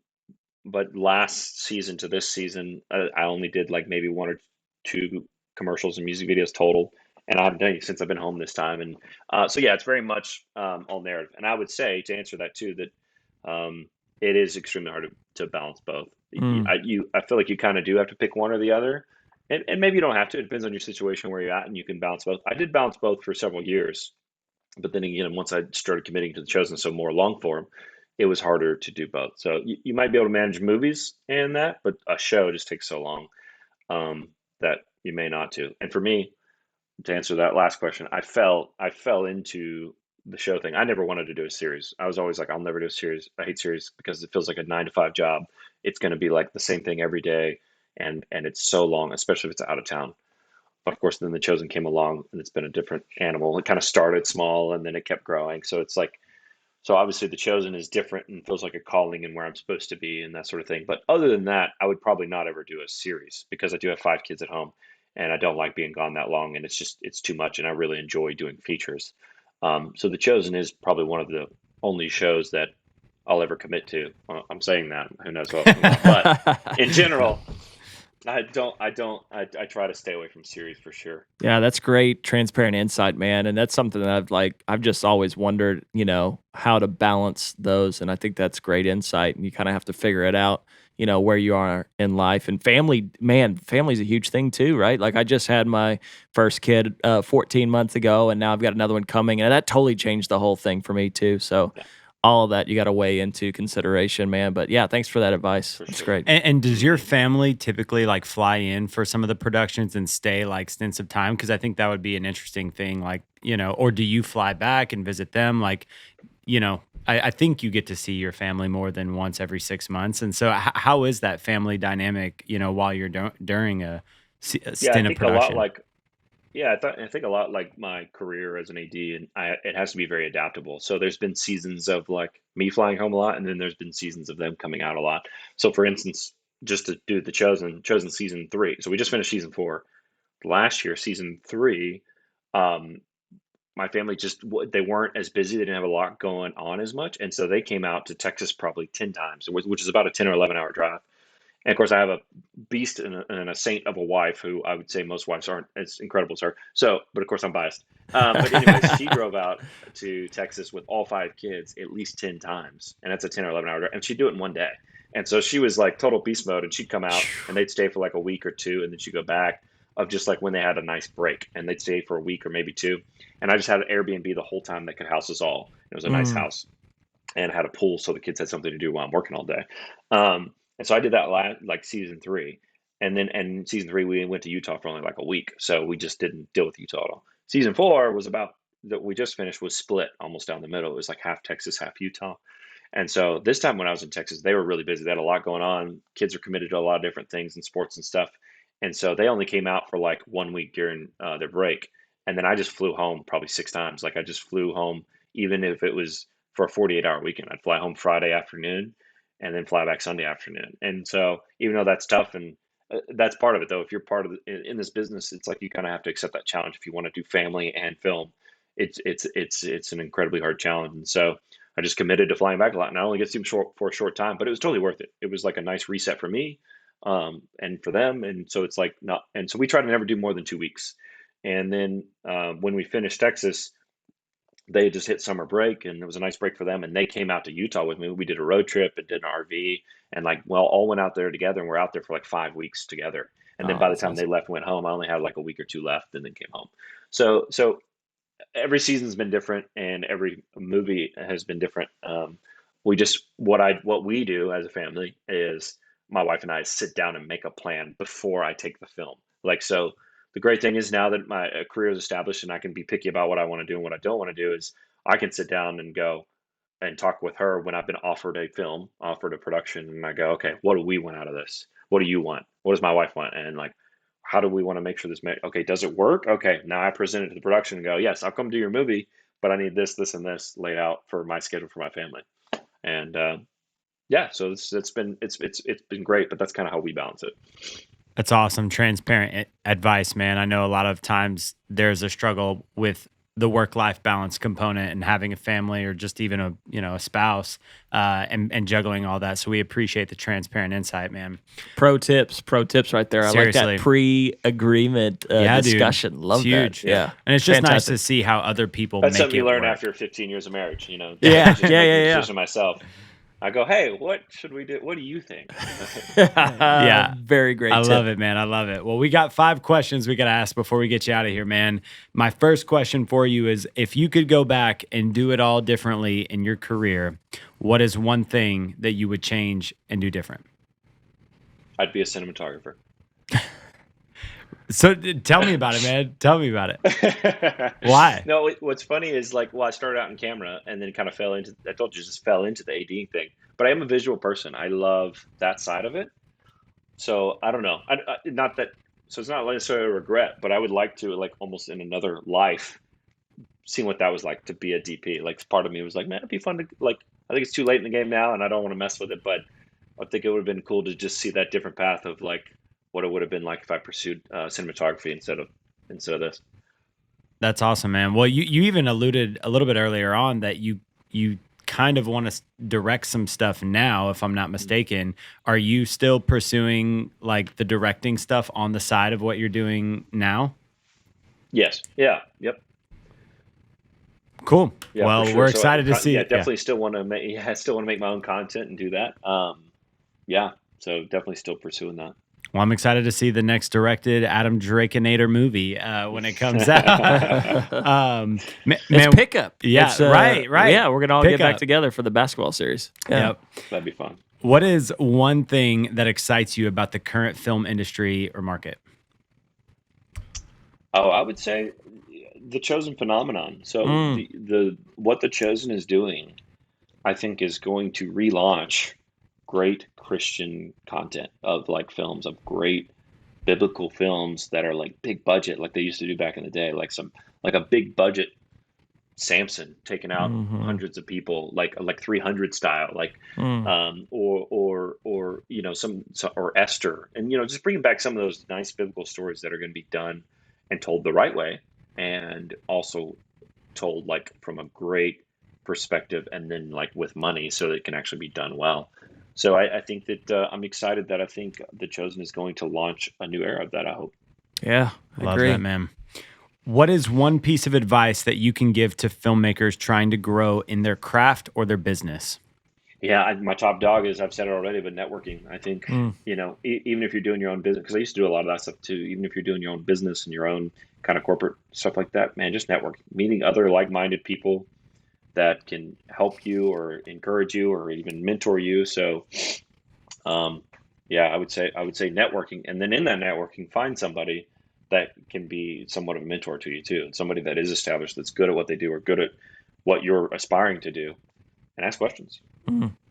A: but last season to this season, I only did like maybe one or two commercials and music videos total, and I haven't done it since I've been home this time. And so yeah, it's very much all narrative. And I would say to answer that too that it is extremely hard to balance both.
C: Mm.
A: I feel like you kind of do have to pick one or the other, and maybe you don't have to. It depends on your situation where you're at, and you can balance both. I did balance both for several years, but then again, once I started committing to The Chosen, so more long form, it was harder to do both. So you might be able to manage movies and that, but a show just takes so long um, that you may not to. And for me, to answer that last question, I fell into the show thing. I never wanted to do a series. I was always like, I'll never do a series. I hate series because it feels like a 9 to 5 job. It's going to be like the same thing every day, and it's so long, especially if it's out of town. Of course, then The Chosen came along, and it's been a different animal. It kind of started small, and then it kept growing. So it's like, so obviously, The Chosen is different and feels like a calling and where I'm supposed to be and that sort of thing. But other than that, I would probably not ever do a series because I do have 5 kids at home, and I don't like being gone that long, and it's too much, and I really enjoy doing features. So The Chosen is probably one of the only shows that I'll ever commit to. Well, I'm saying that. Who knows what else comes out? But in general, I try to stay away from series for sure.
C: Yeah, that's great transparent insight, man. And that's something that I've just always wondered, how to balance those. And I think that's great insight. And you kind of have to figure it out, where you are in life. And family, man, family's a huge thing too, right? Like I just had my first kid 14 months ago, and now I've got another one coming, and that totally changed the whole thing for me too. So
A: Yeah,
C: all of that you got to weigh into consideration, man. But yeah, thanks for that advice.
A: for
C: That's
A: sure.
C: great.
B: And does your family typically like fly in for some of the productions and stay like stints of time? Because I think that would be an interesting thing, like, or do you fly back and visit them? Like, I think you get to see your family more than once every 6 months. And so, how is that family dynamic, while you're during a
A: Yeah, I
B: stint of
A: think a lot
B: production?
A: like Yeah, I think a lot like my career as an AD, and it has to be very adaptable. So there's been seasons of like me flying home a lot, and then there's been seasons of them coming out a lot. So for instance, just to do the Chosen season three. So we just finished season four last year. Season three, um, my family just they weren't as busy. They didn't have a lot going on as much, and so they came out to Texas probably 10 times, which is about a 10 or 11 hour drive. And of course, I have a beast and a saint of a wife who I would say most wives aren't as incredible as her. So, but of course, I'm biased. But anyways, she drove out to Texas with all 5 kids at least 10 times, and that's a 10 or 11 hour drive, and she'd do it in one day. And so she was like total beast mode, and she'd come out and they'd stay for like a week or two, and then she'd go back of just like when they had a nice break, and they'd stay for a week or maybe two. And I just had an Airbnb the whole time that could house us all. It was a nice
C: Mm,
A: house and had a pool so the kids had something to do while I'm working all day. And so I did that like season three, and then and season three we went to Utah for only like a week, so we just didn't deal with Utah at all. Season four was about that we just finished was split almost down the middle. It was like half Texas, half Utah. And so this time when I was in Texas, they were really busy. They had a lot going on. Kids are committed to a lot of different things and sports and stuff. And so they only came out for like one week during their break. And then I just flew home probably 6 times. Like I just flew home, even if it was for a 48-hour weekend. I'd fly home Friday afternoon and then fly back Sunday afternoon. And so even though that's tough and that's part of it though, if you're part of in this business, it's like you kind of have to accept that challenge if you want to do family and film. It's an incredibly hard challenge. And so I just committed to flying back a lot, and I only get to see them short for a short time, but it was totally worth it. It was like a nice reset for me, and for them, and so it's like not. And so we try to never do more than 2 weeks. And then when we finished Texas, they just hit summer break, and it was a nice break for them. And they came out to Utah with me. We did a road trip and did an RV, and like well, all went out there together, and we're out there for like 5 weeks together. And then
C: oh,
A: by the
C: that's
A: time they
C: awesome.
A: left and went home, I only had like a week or two left, and then came home. So every season's been different and every movie has been different. We just what we do as a family is my wife and I sit down and make a plan before I take the film. Like so, the great thing is now that my career is established and I can be picky about what I want to do and what I don't want to do is I can sit down and go and talk with her when I've been offered a film, offered a production, and I go, okay, what do we want out of this? What do you want? What does my wife want? And like, how do we want to make sure this? Okay, does it work? Okay, now I present it to the production and go, yes, I'll come do your movie, but I need this, this, and this laid out for my schedule for my family. And yeah, so it's been great, but that's kind of how we balance it.
B: That's awesome. Transparent advice, man. I know a lot of times there's a struggle with the work-life balance component and having a family or just even a spouse, and juggling all that. So we appreciate the transparent insight, man.
C: Pro tips right there. I like
B: Seriously.
C: that pre-agreement
B: Yeah, dude.
C: discussion. Love
B: It's huge.
C: that. Yeah.
B: And it's just nice
C: Fantastic.
B: to see how other people
A: That's
B: make
A: something you
B: it
A: learn
B: work.
A: after 15 years of marriage. You know,
C: Yeah,
A: just making
C: yeah,
A: the
C: yeah.
A: decision myself. I go, hey, what should we do? What do you think?
B: Yeah.
C: Very great
B: I
C: tip.
B: love it, man. I love it. Well, we got 5 questions we got to ask before we get you out of here, man. My first question for you is, if you could go back and do it all differently in your career, what is one thing that you would change and do different?
A: I'd be a cinematographer.
B: So tell me about it, man. Tell me about it. Why?
A: No, what's funny is like, well, I started out in camera and then kind of fell into, I told you, just fell into the ADing thing. But I am a visual person. I love that side of it. So I don't know. Not that, so it's not necessarily a regret, but I would like to, like, almost in another life, seeing what that was like to be a DP. Like, part of me was like, man, it'd be fun to, like, I think it's too late in the game now and I don't want to mess with it, but I think it would have been cool to just see that different path of like what it would have been like if I pursued cinematography instead of this.
B: That's awesome, man. Well, you even alluded a little bit earlier on that you kind of want to direct some stuff now, if I'm not mistaken. Are you still pursuing like the directing stuff on the side of what you're doing now?
A: Yes. Yeah. Yep.
B: Cool.
A: Yeah,
B: Well,
A: for sure.
B: we're
A: So
B: excited to see
A: yeah,
B: it.
A: definitely still want to make. Yeah, I still want to make my own content and do that. Yeah. So definitely still pursuing that.
B: Well, I'm excited to see the next directed Adam Drakenator movie when it comes out.
C: It's pickup.
B: Yeah,
C: It's,
B: right.
C: Yeah, we're gonna all get back
B: Pickup.
C: together for the basketball series. Yeah.
B: Yep.
A: That'd be fun.
B: What is one thing that excites you about the current film industry or market?
A: Oh, I would say the Chosen phenomenon. So the what the Chosen is doing, I think, is going to relaunch great Christian content of like films, of great biblical films that are like big budget, like they used to do back in the day, like a big budget Samson taking out hundreds of people, like 300 style, like or or Esther, and just bringing back some of those nice biblical stories that are going to be done and told the right way, and also told like from a great perspective, and then like with money, so that it can actually be done well. So I think that I'm excited that I think The Chosen is going to launch a new era of that. I hope.
C: Yeah, I
B: Love
C: agree.
B: that, man. What is one piece of advice that you can give to filmmakers trying to grow in their craft or their business?
A: Yeah, my top dog is, I've said it already, but networking. I think, even if you're doing your own business, because I used to do a lot of that stuff too, even if you're doing your own business and your own kind of corporate stuff like that, man, just network, meeting other like-minded people that can help you or encourage you or even mentor you. So, yeah, I would say networking, and then in that networking, find somebody that can be somewhat of a mentor to you too, and somebody that is established, that's good at what they do or good at what you're aspiring to do, and ask questions.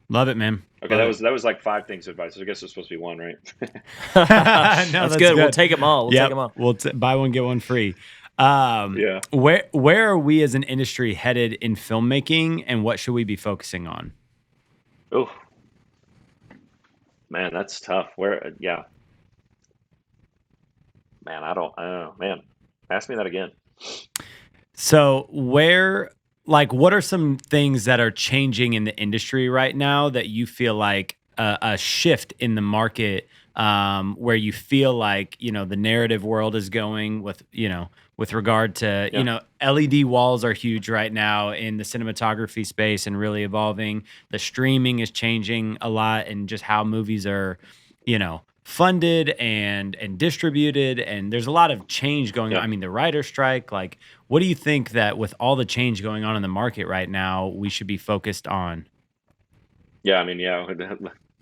B: Love it, man.
A: Okay,
B: Love
A: that was like 5 things of advice. I guess it's supposed to be one, right?
B: it.
C: That's good. We'll take them all. We'll
B: Yep.
C: take them all.
B: We'll buy one, get one free.
A: Yeah.
B: Where are we as an industry headed in filmmaking, and what should we be focusing on?
A: Oh, man, that's tough. Where? Yeah, man, I don't know, man. Ask me that again.
B: So what are some things that are changing in the industry right now that you feel like a shift in the market, where you feel like, the narrative world is going with regard to,
A: Yeah.
B: LED walls are huge right now in the cinematography space and really evolving. The streaming is changing a lot, and just how movies are, funded and distributed, and there's a lot of change going on.
A: Yeah.
B: I mean, the writer strike, like, what do you think that with all the change going on in the market right now, we should be focused on?
A: Yeah, I mean, yeah,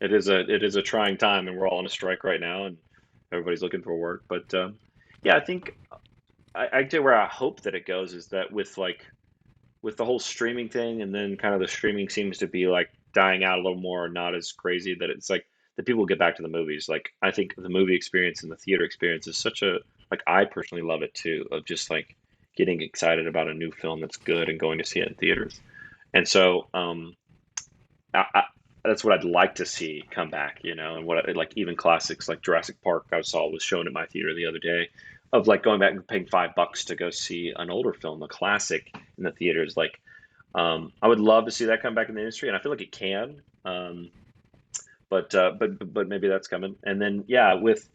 A: it is a trying time, and we're all on a strike right now, and everybody's looking for work. But Yeah, I think I tell where I hope that it goes is that with the whole streaming thing, and then kind of the streaming seems to be like dying out a little more, not as crazy, that it's like that people get back to the movies. Like I think the movie experience and the theater experience is such a like I personally love it too, of just like getting excited about a new film that's good and going to see it in theaters. And so I, that's what I'd like to see come back, and like even classics like Jurassic Park I saw was shown at my theater the other day, of like going back and paying $5 to go see an older film, a classic in the theaters. Like, I would love to see that come back in the industry, and I feel like it can. But maybe that's coming. And then yeah, with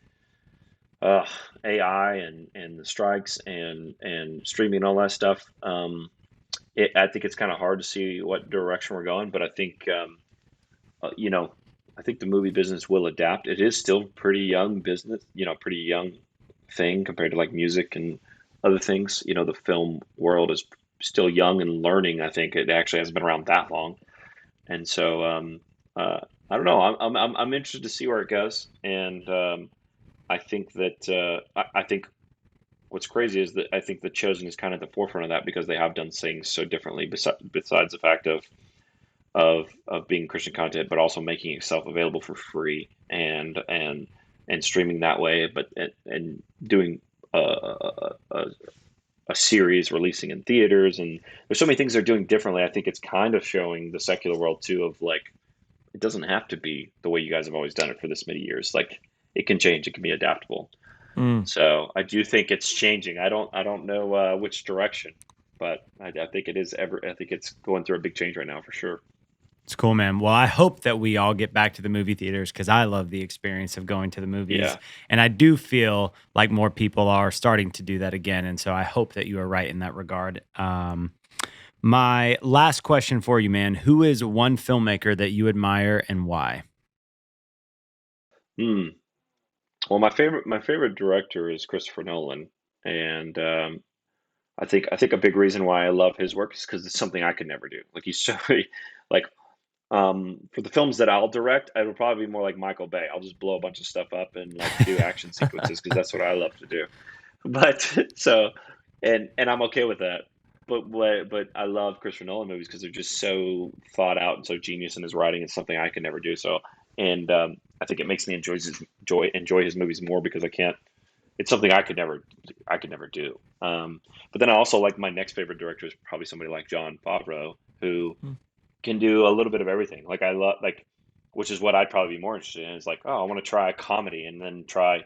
A: uh, AI and the strikes and streaming and all that stuff, I think it's kind of hard to see what direction we're going. But I think uh, you know, I think the movie business will adapt. It is still pretty young business, pretty young thing compared to like music and other things. The film world is still young and learning. I think it actually hasn't been around that long, and so I don't know. I'm interested to see where it goes, and I think that I think what's crazy is that I think The Chosen is kind of at the forefront of that because they have done things so differently. Besides the fact of being Christian content, but also making itself available for free and streaming that way, but and doing a series releasing in theaters, and there's so many things they're doing differently. I think it's kind of showing the secular world too of like it doesn't have to be the way you guys have always done it for this many years. Like it can change, it can be adaptable.
C: Mm.
A: So I do think it's changing. I don't know which direction, but I think it is ever. I think it's going through a big change right now for sure.
B: It's cool, man. Well, I hope that we all get back to the movie theaters because I love the experience of going to the movies.
A: Yeah.
B: And I do feel like more people are starting to do that again. And so I hope that you are right in that regard. My last question for you, man. Who is one filmmaker that you admire and why?
A: Hmm. Well, my favorite director is Christopher Nolan, and I think a big reason why I love his work is because it's something I could never do. Like he's so like for the films that I'll direct, I would probably be more like Michael Bay. I'll just blow a bunch of stuff up and like do action sequences because that's what I love to do. But so and I'm okay with that. But I love Christopher Nolan movies because they're just so thought out and so genius in his writing. It's something I could never do. So and I think it makes me enjoy his movies more because I can't. It's something I could never do. But then I also like my next favorite director is probably somebody like John Favreau who
C: Mm.
A: can do a little bit of everything. Like I love like, which is what I'd probably be more interested in. Is like, oh, I want to try a comedy and then try,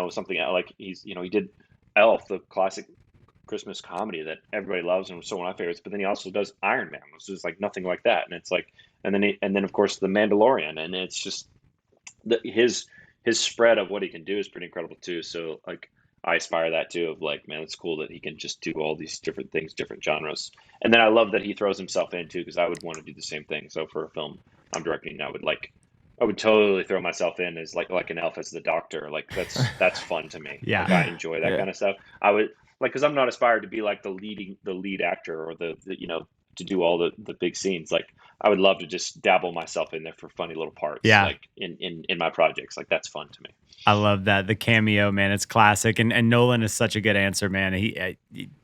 A: something like he did Elf, the classic Christmas comedy that everybody loves and was so one of my favorites. But then he also does Iron Man, which is like nothing like that. And it's like, and then of course the Mandalorian, and it's just his spread of what he can do is pretty incredible too. So like I aspire that too of like, man, it's cool that he can just do all these different things, different genres. And then I love that he throws himself in too, because I would want to do the same thing. So for a film I'm directing, I would totally throw myself in as like an elf as the doctor. Like that's fun to me.
B: Yeah.
A: Like I enjoy that
C: Yeah.
A: kind of stuff. I would like because I'm not aspired to be like the lead actor or the to do all the big scenes. Like I would love to just dabble myself in there for funny little parts,
B: Yeah.
A: like in my projects. Like that's fun to me.
B: I love that. The cameo, man, it's classic. And Nolan is such a good answer, man.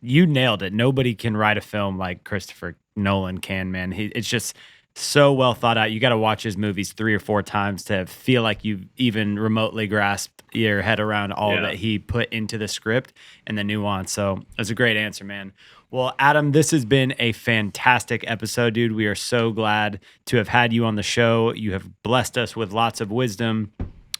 B: You nailed it. Nobody can write a film like Christopher Nolan can, man. It's just so well thought out. You got to watch his movies 3 or 4 times to feel like you've even remotely grasped your head around all
A: Yeah.
B: that he put into the script and the nuance. So that's a great answer, man. Well, Adam, this has been a fantastic episode, dude. We are so glad to have had you on the show. You have blessed us with lots of wisdom.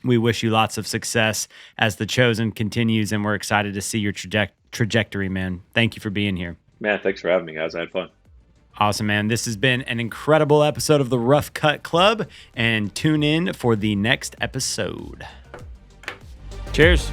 B: We wish you lots of success as The Chosen continues, and we're excited to see your trajectory, man. Thank you for being here.
A: Man, thanks for having me, guys. I had fun.
B: Awesome, man. This has been an incredible episode of the Rough Cut Club, and tune in for the next episode.
C: Cheers.